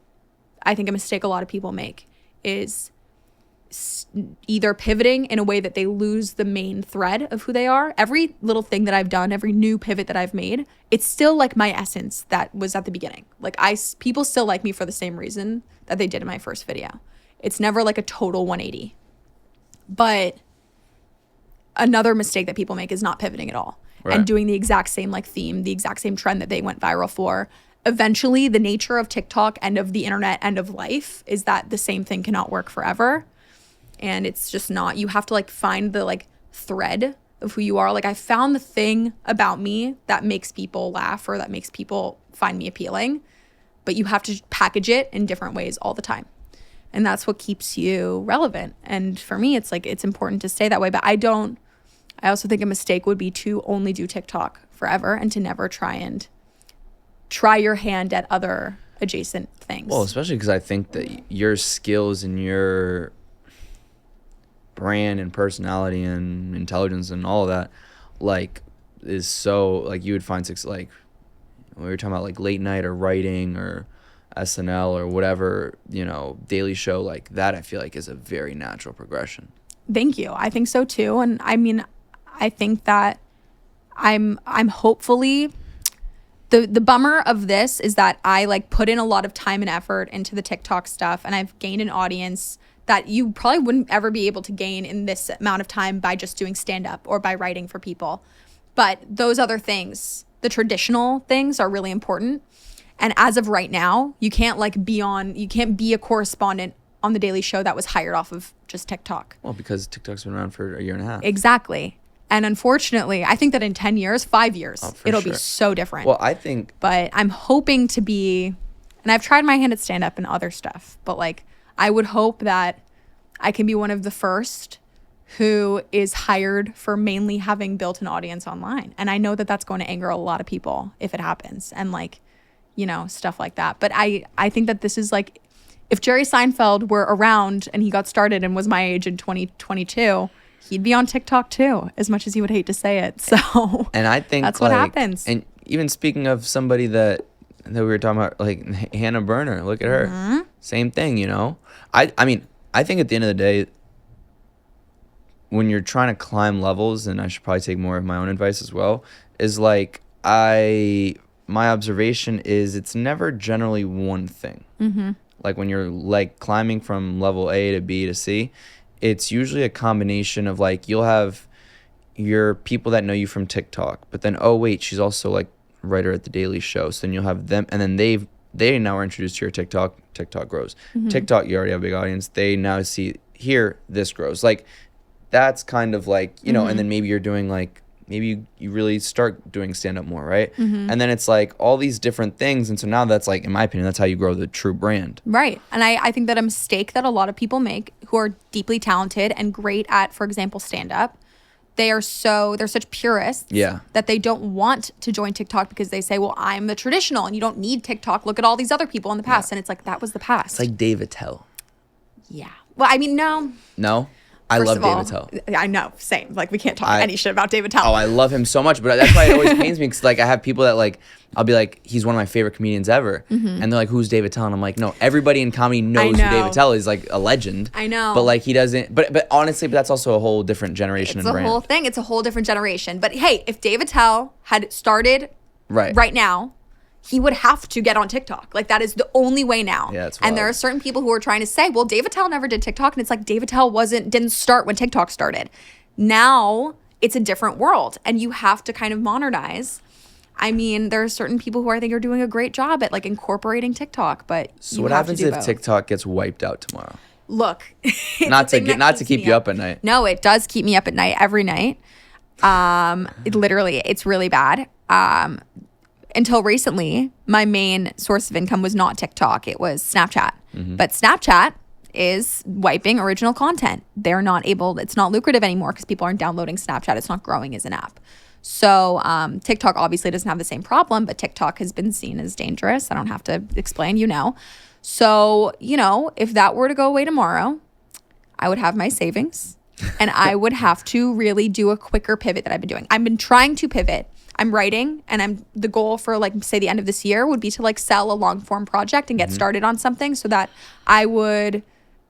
I think a mistake a lot of people make is either pivoting in a way that they lose the main thread of who they are. Every little thing that I've done, every new pivot that I've made, it's still like my essence that was at the beginning. Like people still like me for the same reason that they did in my first video. It's never like a total 180. But another mistake that people make is not pivoting at all and doing the exact same like theme, the exact same trend that they went viral for. Eventually, the nature of TikTok and of the internet and of life is that the same thing cannot work forever. And it's just not. You have to like find the like thread of who you are. Like I found the thing about me that makes people laugh or that makes people find me appealing, but you have to package it in different ways all the time. And that's what keeps you relevant. And for me, it's like, it's important to stay that way. But I also think a mistake would be to only do TikTok forever and to never try your hand at other adjacent things. Well, especially because I think that your skills and your brand and personality and intelligence and all of that, like, is so, like, you would find like, when we were talking about like late night or writing or SNL or whatever, you know, daily show, like that, I feel like is a very natural progression. Thank you. I think so too. And I mean, I think that I'm hopefully, the bummer of this is that I like put in a lot of time and effort into the TikTok stuff, and I've gained an audience that you probably wouldn't ever be able to gain in this amount of time by just doing stand-up or by writing for people. But those other things, the traditional things, are really important. And as of right now, you can't be a correspondent on The Daily Show that was hired off of just TikTok. Well, because TikTok's been around for a year and a half. Exactly. And unfortunately, I think that in 10 years, 5 years, it'll be so different. Well, I think... But I'm hoping to be... And I've tried my hand at stand-up and other stuff. But, like, I would hope that I can be one of the first who is hired for mainly having built an audience online. And I know that that's going to anger a lot of people if it happens. And, like, you know, stuff like that. But I think that this is, like... If Jerry Seinfeld were around and he got started and was my age in 2022... he'd be on TikTok too, as much as he would hate to say it. So and I think that's what happens. And even speaking of somebody that we were talking about, like Hannah Berner, look at her. Mm-hmm. Same thing, you know? I mean, I think at the end of the day, when you're trying to climb levels, and I should probably take more of my own advice as well, is like my observation is it's never generally one thing. Mm-hmm. Like when you're like climbing from level A to B to C, it's usually a combination of like you'll have your people that know you from TikTok, but then, oh wait, she's also like writer at the Daily Show. So then you'll have them, and then they now are introduced to your TikTok. TikTok grows. TikTok, you already have a big audience. They now see here, this grows. Like that's kind of like, you know, and then maybe you're doing like, maybe you really start doing stand up more, right? And then it's like all these different things. And so now that's like, in my opinion, that's how you grow the true brand. Right. And I think that a mistake that a lot of people make who are deeply talented and great at, for example, stand up, they're such purists that they don't want to join TikTok because they say, well, I'm the traditional and you don't need TikTok. Look at all these other people in the past. And it's like, that was the past. It's like Dave Attell. Yeah. Well, I mean, no. No? I love Dave Attell. I know, same. Like, we can't talk any shit about Dave Attell. Oh, I love him so much, but that's why it always pains me because, like, I have people that, like, I'll be like, he's one of my favorite comedians ever, and they're like, who's Dave Attell? And I'm like, no, everybody in comedy knows who Dave Attell is, like, a legend. I know. But, like, he doesn't, but honestly, that's also a whole different generation and brand. It's a whole thing. It's a whole different generation. But, hey, if Dave Attell had started right now, he would have to get on TikTok. Like, that is the only way now. Yeah, it's wild. And there are certain people who are trying to say, well, Dave Attell never did TikTok. And it's like, Dave Attell didn't start when TikTok started. Now, it's a different world. And you have to kind of modernize. I mean, there are certain people who I think are doing a great job at, like, incorporating TikTok. But so what happens if TikTok gets wiped out tomorrow? Look. not to keep you up at night. No, it does keep me up at night every night. It's really bad. Until recently, my main source of income was not TikTok. It was Snapchat. But Snapchat is wiping original content. They're not able, it's not lucrative anymore because people aren't downloading Snapchat. It's not growing as an app. So TikTok obviously doesn't have the same problem, but TikTok has been seen as dangerous. I don't have to explain, you know. So, you know, if that were to go away tomorrow, I would have my savings and I would have to really do a quicker pivot that I've been doing. I've been trying to pivot. I'm writing, and the goal for, like, say the end of this year would be to, like, sell a long form project and get started on something so that I would,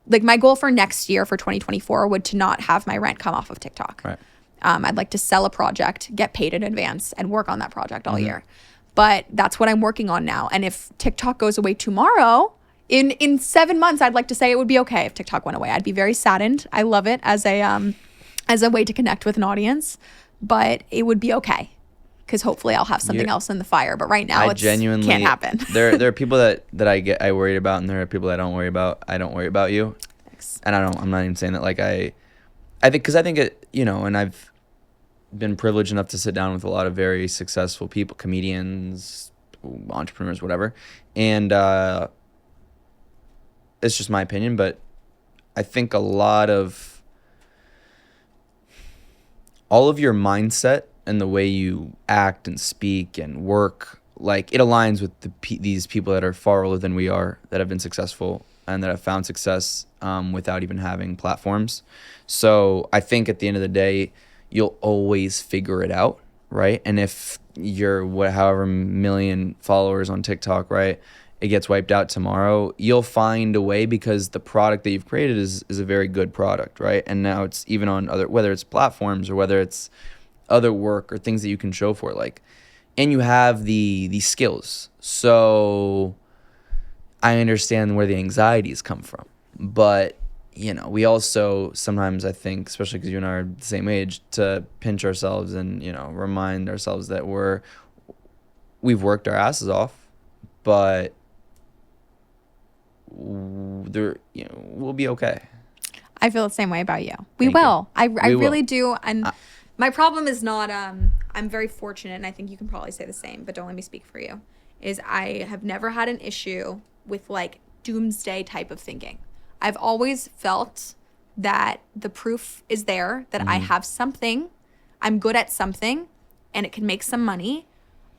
like, my goal for next year for 2024 would to not have my rent come off of TikTok. Right. I'd like to sell a project, get paid in advance, and work on that project all year. But that's what I'm working on now. And if TikTok goes away tomorrow, in 7 months, I'd like to say it would be okay if TikTok went away. I'd be very saddened. I love it as a way to connect with an audience, but it would be okay. Because hopefully I'll have something else in the fire. But right now, it can't happen. there are people that I worried about, and there are people that I don't worry about. I don't worry about you. Thanks. And I'm not even saying that like I think, because I think it, you know, and I've been privileged enough to sit down with a lot of very successful people, comedians, entrepreneurs, whatever. And it's just my opinion, but I think all of your mindset and the way you act and speak and work, like, it aligns with these people that are far older than we are, that have been successful and that have found success without even having platforms. So I think at the end of the day, you'll always figure it out, right? And if you're however million followers on TikTok, right, it gets wiped out tomorrow, you'll find a way, because the product that you've created is a very good product, right? And now it's even on whether it's platforms or whether it's other work or things that you can show for, like, and you have the skills. So I understand where the anxieties come from, but, you know, we also sometimes, I think, especially because you and I are the same age, to pinch ourselves and, you know, remind ourselves that we've worked our asses off, but we'll be okay. I feel the same way about you. We will. I really do. And my problem is not, I'm very fortunate, and I think you can probably say the same, but don't let me speak for you, is I have never had an issue with, like, doomsday type of thinking. I've always felt that the proof is there, that I have something, I'm good at something, and it can make some money,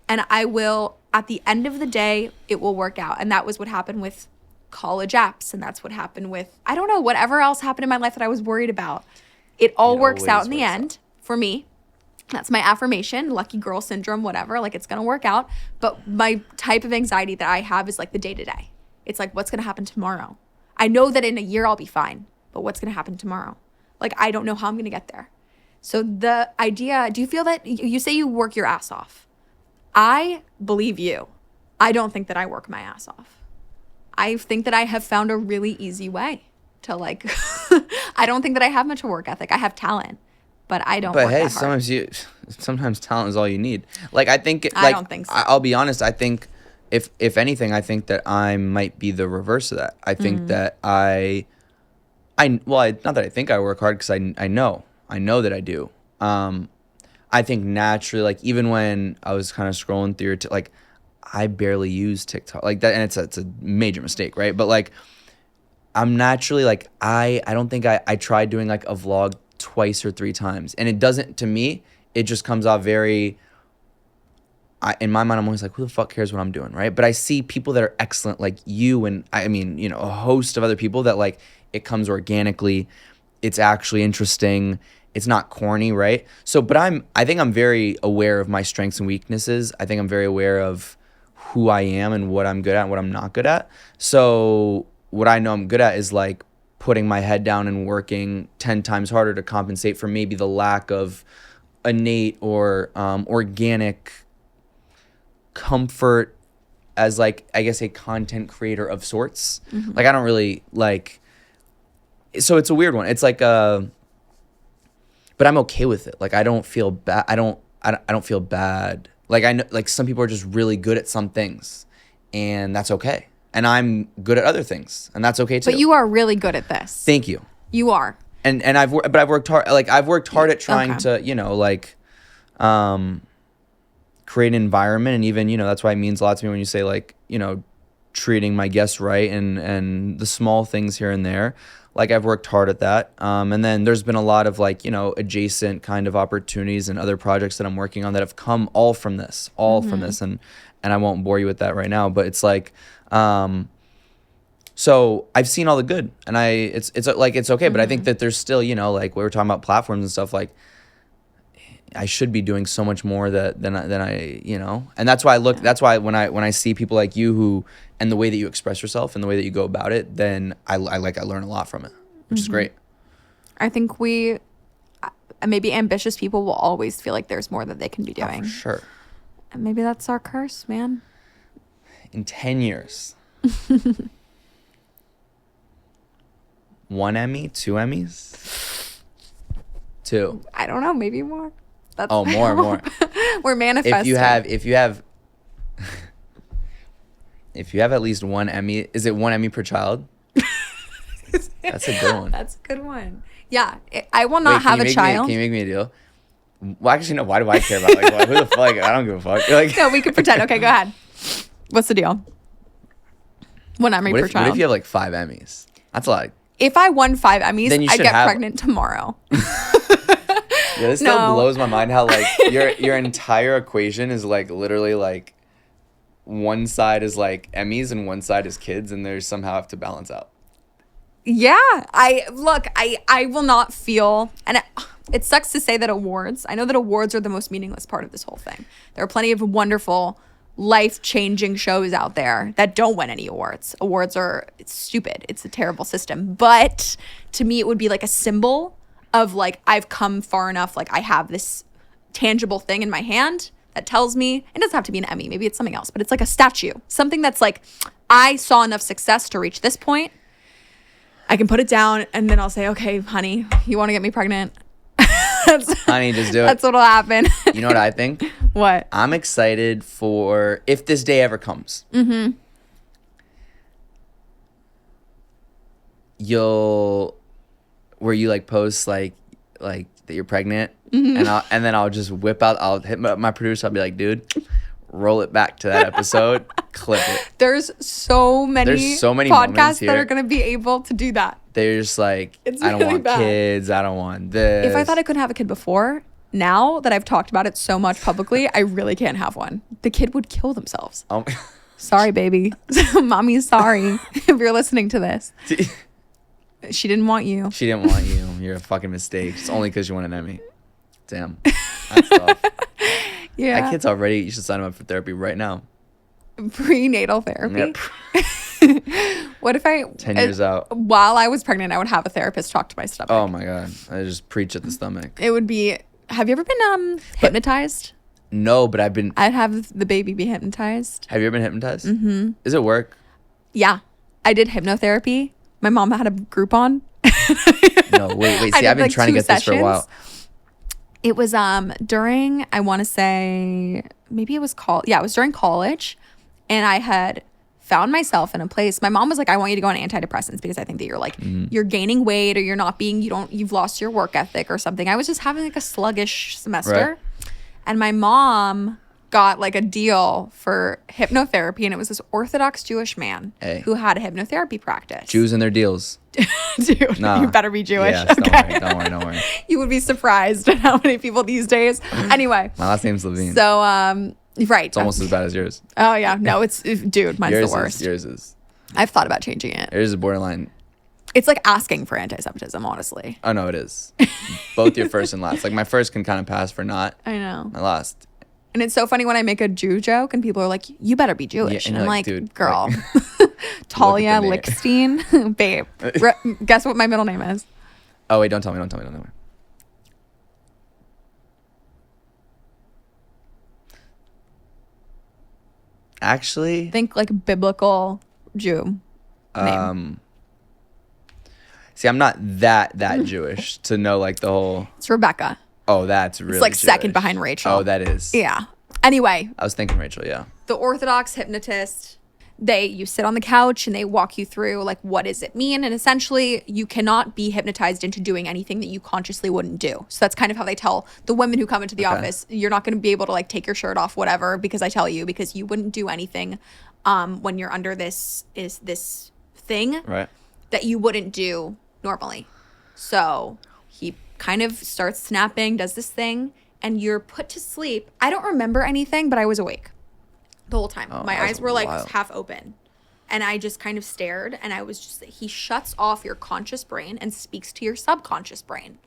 and I will, at the end of the day, it will work out. And that was what happened with college apps, and that's what happened with, I don't know, whatever else happened in my life that I was worried about. It all works out in the end for me. That's my affirmation, lucky girl syndrome, whatever, like, it's going to work out. But my type of anxiety that I have is, like, the day-to-day. It's like, what's going to happen tomorrow? I know that in a year I'll be fine, but what's going to happen tomorrow? Like, I don't know how I'm going to get there. So the idea, do you feel that, you say you work your ass off? I believe you. I don't think that I work my ass off. I think that I have found a really easy way to, like, I don't think that I have much work ethic. I have talent. but I don't. But work hey, that hard. sometimes talent is all you need. Like I think, I don't think so. I'll be honest. I think if anything, I think that I might be the reverse of that. I think that not that I think I work hard because I know that I do. I think naturally, like even when I was kind of scrolling through it, like I barely use TikTok like that, and it's a major mistake, right? But like I'm naturally like I don't think I tried doing like a vlog twice or three times, and it doesn't, to me, it just comes off very. In my mind, I'm always like, who the fuck cares what I'm doing, right? But I see people that are excellent, like you, and I mean, you know, a host of other people that like it comes organically, it's actually interesting, it's not corny, right? So, but I think I'm very aware of my strengths and weaknesses. I think I'm very aware of who I am and what I'm good at and what I'm not good at. So, what I know I'm good at is like putting my head down and working 10 times harder to compensate for maybe the lack of innate or organic comfort as like I guess a content creator of sorts. Like I don't really like, so it's a weird one. It's like but I'm okay with it. Like I don't feel bad. I don't feel bad. Like I know like some people are just really good at some things, and that's okay. And I'm good at other things, and that's okay too. But you are really good at this. Thank you. You are. And I've worked hard. Like I've worked hard at trying to, you know, like create an environment, and even, you know, that's why it means a lot to me when you say like, you know, treating my guests right and the small things here and there. Like I've worked hard at that. And then there's been a lot of like, you know, adjacent kind of opportunities and other projects that I'm working on that have come all from this. And I won't bore you with that right now, but it's like, so I've seen all the good, and it's like, it's okay. But I think that there's still, you know, like we were talking about platforms and stuff, like I should be doing so much more than I, you know, and that's why that's why when I see people like you who, and the way that you express yourself and the way that you go about it, then I learn a lot from it, which is great. I think maybe ambitious people will always feel like there's more that they can be doing. For sure. And maybe that's our curse, man. In 10 years. 1 Emmy, 2 Emmys, 2. I don't know, maybe more. That's more. We're manifesting. If you have at least 1 Emmy, is it 1 Emmy per child? That's a good one. That's a good one. Yeah, I will not have a child. Can you make me a deal? Well, actually, no. Why do I care about like who the fuck? I don't give a fuck. Like, no, we could pretend. Okay, go ahead. What's the deal? 1 Emmy per child. What if you have like 5 Emmys? That's a lot. If I won 5 Emmys, I'd get pregnant tomorrow. Yeah, this still blows my mind how like your entire equation is like literally like one side is like Emmys and one side is kids, and they somehow have to balance out. Yeah, I will not feel, and it sucks to say that awards. I know that awards are the most meaningless part of this whole thing. There are plenty of wonderful, life-changing shows out there that don't win any awards. It's stupid. It's a terrible system. But to me, it would be like a symbol of like, I've come far enough. Like I have this tangible thing in my hand that tells me, it doesn't have to be an Emmy. Maybe it's something else, but it's like a statue. Something that's like, I saw enough success to reach this point. I can put it down and then I'll say, okay, honey, you want to get me pregnant? Honey, just do it. That's what'll happen. You know what I think? What? I'm excited for if this day ever comes. Mm-hmm. Where you like post like that you're pregnant, and then I'll just whip out. I'll hit my producer. I'll be like, dude, roll it back to that episode, clip it. There's so many podcasts that are gonna be able to do that. They're just like, I don't want kids. I don't want this. If I thought I couldn't have a kid before, now that I've talked about it so much publicly, I really can't have one. The kid would kill themselves. Sorry, baby. Mommy's sorry if you're listening to this. She didn't want you. She didn't want you. You're a fucking mistake. It's only because you want an Emmy. Damn. That's tough. Yeah. That kid's already, you should sign him up for therapy right now. Prenatal therapy? Yep. What if 10 years out. While I was pregnant, I would have a therapist talk to my stomach. Oh my God. I just preach at the stomach. It would be, have you ever been hypnotized? No, but I'd have the baby be hypnotized. Have you ever been hypnotized? Mm-hmm. Does it work? Yeah. I did hypnotherapy. My mom had a Groupon. No, wait. See, I've been trying to get this for a while. It was during, I want to say, maybe it was it was during college, and I had found myself in a place. My mom was like, I want you to go on antidepressants because I think that you're like you're gaining weight, or you've lost your work ethic or something. I was just having like a sluggish semester. Right. And my mom got like a deal for hypnotherapy, and it was this Orthodox Jewish man who had a hypnotherapy practice. Jews and their deals. Dude, Nah. you better be Jewish. Yes, Okay. Don't worry. You would be surprised at how many people these days. Anyway. My last name's Levine. So, right. It's almost as bad as yours. Oh, yeah. No, dude, mine's the worst. Yours is. I've thought about changing it. Yours is borderline. It's like asking for anti-Semitism, honestly. Oh, no, it is. Both your first and last. Like, my first can kind of pass for not. I know. My last. And it's so funny when I make a Jew joke and people are like, you better be Jewish. Yeah, and I'm like, dude, girl, like, Talia, Lichtstein, babe. Guess what my middle name is? Oh, wait, don't tell me. Actually, Think like biblical Jew name. See, I'm not that Jewish to know like the whole. It's Rebecca. Oh, that's really. It's like Jewish. second behind Rachel. Oh, that is. Yeah. Anyway, I was thinking Rachel. Yeah. the Orthodox hypnotist, you sit on the couch and they walk you through like, what does it mean? And essentially you cannot be hypnotized into doing anything that you consciously wouldn't do. So that's kind of how they tell the women who come into the office, you're not going to be able to like take your shirt off, whatever, because you wouldn't do anything when you're under this thing Right. that you wouldn't do normally. So he kind of starts snapping, does this thing, and you're put to sleep. I don't remember anything, but I was awake the whole time. Oh, My that's eyes were like wild. half open. And I just kind of stared, and I was just, he shuts off your conscious brain and speaks to your subconscious brain.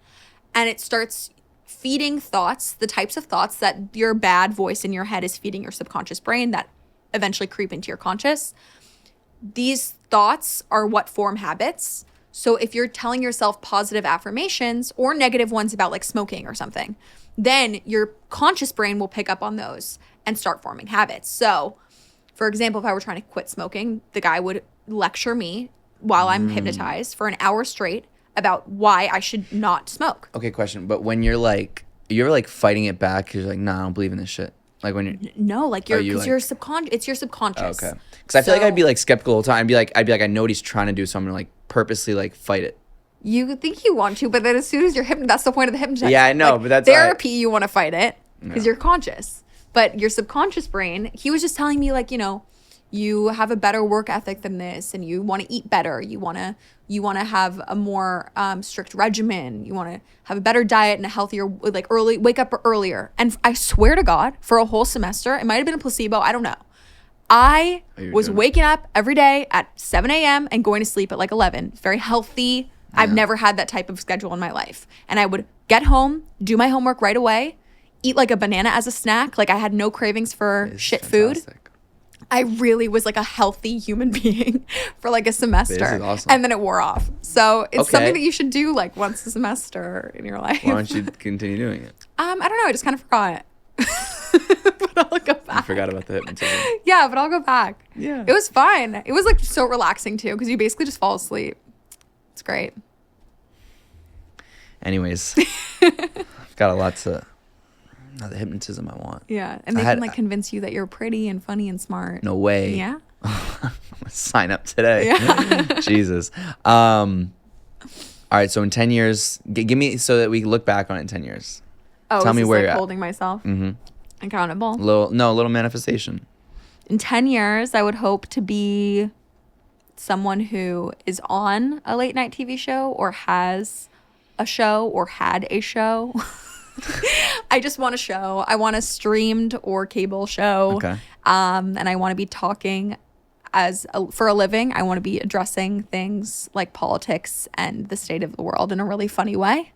And it starts feeding thoughts, the types of thoughts that your bad voice in your head is feeding your subconscious brain that eventually creep into your conscious. These thoughts are what form habits. So if you're telling yourself positive affirmations or negative ones about like smoking or something, then your conscious brain will pick up on those and start forming habits. So, for example, if I were trying to quit smoking, the guy would lecture me while I'm hypnotized for an hour straight about why I should not smoke. Okay, question. But when you're like, you're like fighting it back because you're like, nah, I don't believe in this shit. Like when you're. No, like you're because like- you're subconscious. It's your subconscious. Okay. Because I feel like I'd be like skeptical all the time. I'd be like, I know what he's trying to do, so I'm gonna like purposely like fight it. You think you want to, but then as soon as you're that's the point of the hypnotist. Yeah, I know, Like, but that's therapy. You want to fight it because Yeah. you're conscious, but your subconscious brain. He was just telling me like, you have a better work ethic than this, and you want to eat better. You want to have a more strict regimen. You want to have a better diet and a healthier, like wake up earlier. And I swear to God, for a whole semester, it might have been a placebo. I don't know. I you're was doing it. waking up every day at 7 a.m. and going to sleep at like 11. Very healthy. I've never had that type of schedule in my life. And I would get home, do my homework right away, eat like a banana as a snack. Like I had no cravings for It's shit food. fantastic. I really was like a healthy human being for like a semester. This is awesome. And then it wore off. So it's Okay. something that you should do like once a semester in your life. Why don't you continue doing it? I don't know. I just kind of forgot. But I'll go I back. forgot about the hypnotism. Yeah, but I'll go back. Yeah. It was fun. It was like so relaxing too because you basically just fall asleep. It's great. Anyways, I've got a lot to. Not the hypnotism I want. Yeah. And they I had- can like convince you that you're pretty and funny and smart. No way. Yeah. I'm gonna sign up today. Yeah. Jesus. All right. So in 10 years, give me so that we can look back on it in 10 years. Oh, Tell is me this, where like you're at. holding myself Mm-hmm. accountable. A little manifestation. In 10 years, I would hope to be someone who is on a late night TV show or has a show or had a show. I just want a show. I want a streamed or cable show. Okay. And I want to be talking for a living. I want to be addressing things like politics and the state of the world in a really funny way.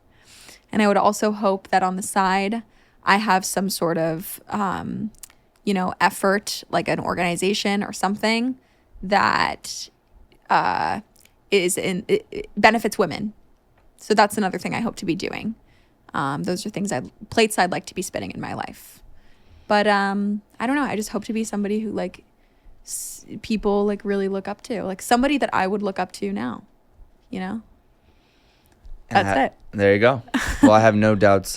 And I would also hope that on the side, I have some sort of, effort, like an organization or something that it benefits women. So that's another thing I hope to be doing. Those are plates I'd like to be spinning in my life. But I don't know. I just hope to be somebody who like people like really look up to, like somebody that I would look up to now. And That's it. There you go. Well, I have no doubts.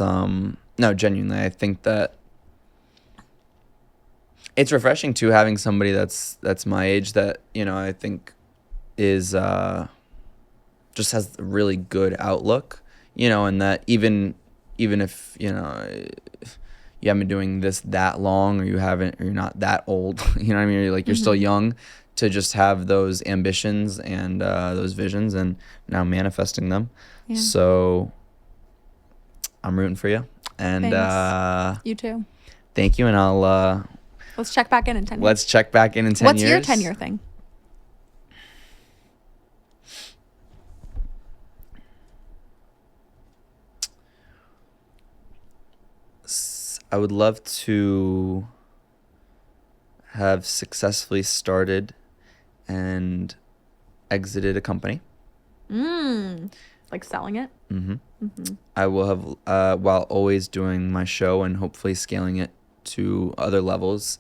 No, genuinely, I think that it's refreshing too having somebody that's my age that, you know, I think is just has a really good outlook, you know, and that even if, you know, you haven't been doing this that long, or you're not that old, you know what I mean? You're still young, to just have those ambitions and those visions, and now manifesting them. Yeah. So I'm rooting for you. And Thanks. You too. Thank you. And I'll let's check back in 10 years. Let's check back in 10 What's years. your 10-year thing? I would love to have successfully started and exited a company. Like selling it? I will have, while always doing my show and hopefully scaling it to other levels.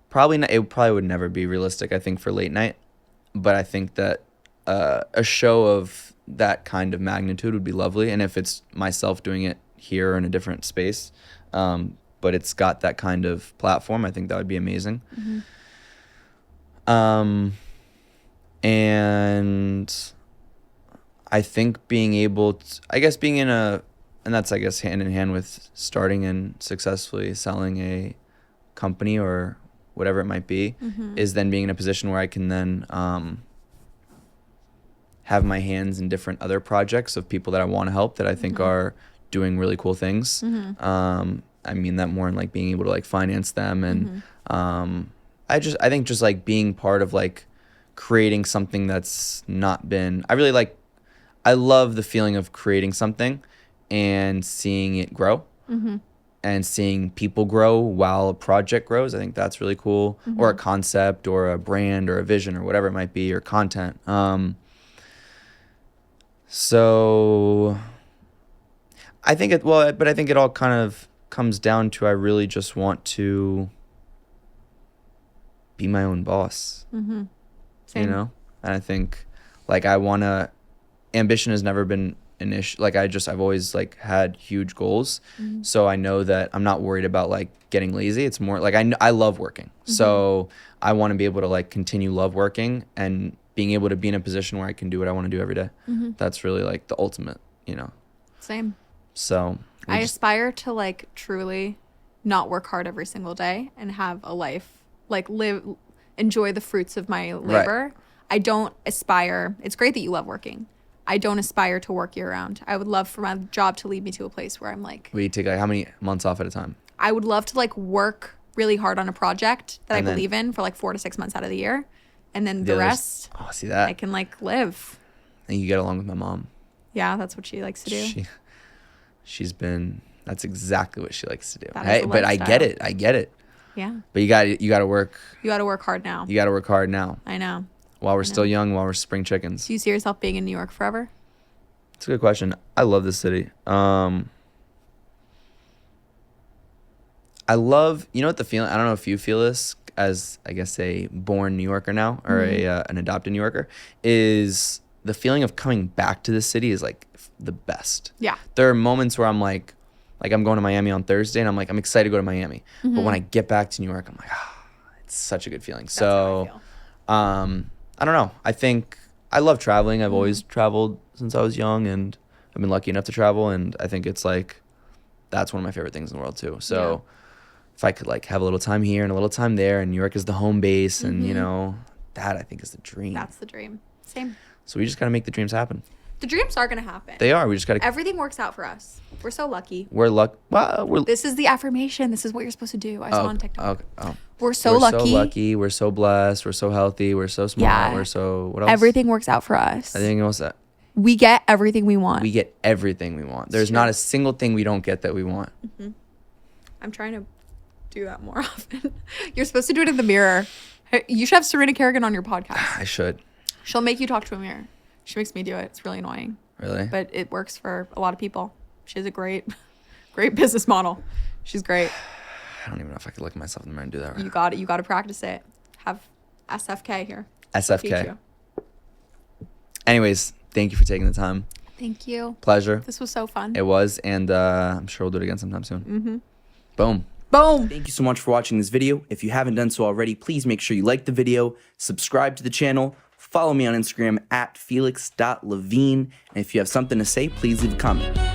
It probably would never be realistic, I think, for late night. But I think that a show of that kind of magnitude would be lovely. And if it's myself doing it here in a different space, but it's got that kind of platform, I think that would be amazing. And I think being able to, and that's, I guess, hand in hand with starting and successfully selling a company or whatever it might be, is then being in a position where I can then have my hands in different other projects of people that I want to help that I think are doing really cool things. I mean that more in like being able to like finance them, and I think just like being part of like creating something that's not been, I love the feeling of creating something and seeing it grow. And seeing people grow while a project grows. I think that's really cool. Or a concept or a brand or a vision or whatever it might be, or content. So I think it all kind of comes down to, I really just want to be my own boss. Same. You know? And I think like ambition has never been an issue. Like I've always like had huge goals. So I know that I'm not worried about like getting lazy. It's more like I love working. So I want to be able to like continue love working and being able to be in a position where I can do what I want to do every day. That's really like the ultimate, you know? Same. So I aspire to like truly not work hard every single day and have a life, like enjoy the fruits of my labor. Right. I don't aspire. It's great that you love working. I don't aspire to work year round. I would love for my job to lead me to a place where I'm like... We take like how many months off at a time? I would love to like work really hard on a project that I believe in for like 4 to 6 months out of the year. And then the rest, see that? I can like live. And you get along with my mom. Yeah, that's what she likes to do. That's exactly what she likes to do. But I get it. Yeah. But you got to work. You got to work hard now. You got to work hard now. I know. While we're still young, while we're spring chickens. Do you see yourself being in New York forever? It's a good question. I love this city. I love, you know what the feeling, I don't know if you feel this as, I guess, a born New Yorker now, or an adopted New Yorker, is the feeling of coming back to the city is like the best. Yeah. There are moments where I'm like I'm going to Miami on Thursday, and I'm like, I'm excited to go to Miami. But when I get back to New York, I'm like, it's such a good feeling. That's how I feel. I don't know. I think I love traveling. I've always traveled since I was young, and I've been lucky enough to travel. And I think it's like, that's one of my favorite things in the world too. So if I could like have a little time here and a little time there, and New York is the home base, and you know, that I think is the dream. That's the dream. Same. So we just got to make the dreams happen. The dreams are going to happen. They are. We just got to. Everything works out for us. We're so lucky. This is the affirmation. This is what you're supposed to do. I saw on TikTok. Oh. We're so lucky. We're so lucky. We're so blessed. We're so healthy. We're so smart. Yeah. We're so, what else? Everything works out for us. Everything else that. We get everything we want. We get everything we want. There's not a single thing we don't get that we want. I'm trying to do that more often. You're supposed to do it in the mirror. You should have Serena Kerrigan on your podcast. I should. She'll make you talk to a mirror. She makes me do it. It's really annoying. Really? But it works for a lot of people. She has a great business model. She's great. I don't even know if I could look at myself in the mirror and do that right. You got to practice it. Have SFK here. SFK. Anyways, thank you for taking the time. Thank you. Pleasure. This was so fun. It was, and I'm sure we'll do it again sometime soon. Boom. Boom. Thank you so much for watching this video. If you haven't done so already, please make sure you like the video, subscribe to the channel, follow me on Instagram at felix.levine, and if you have something to say, please leave a comment.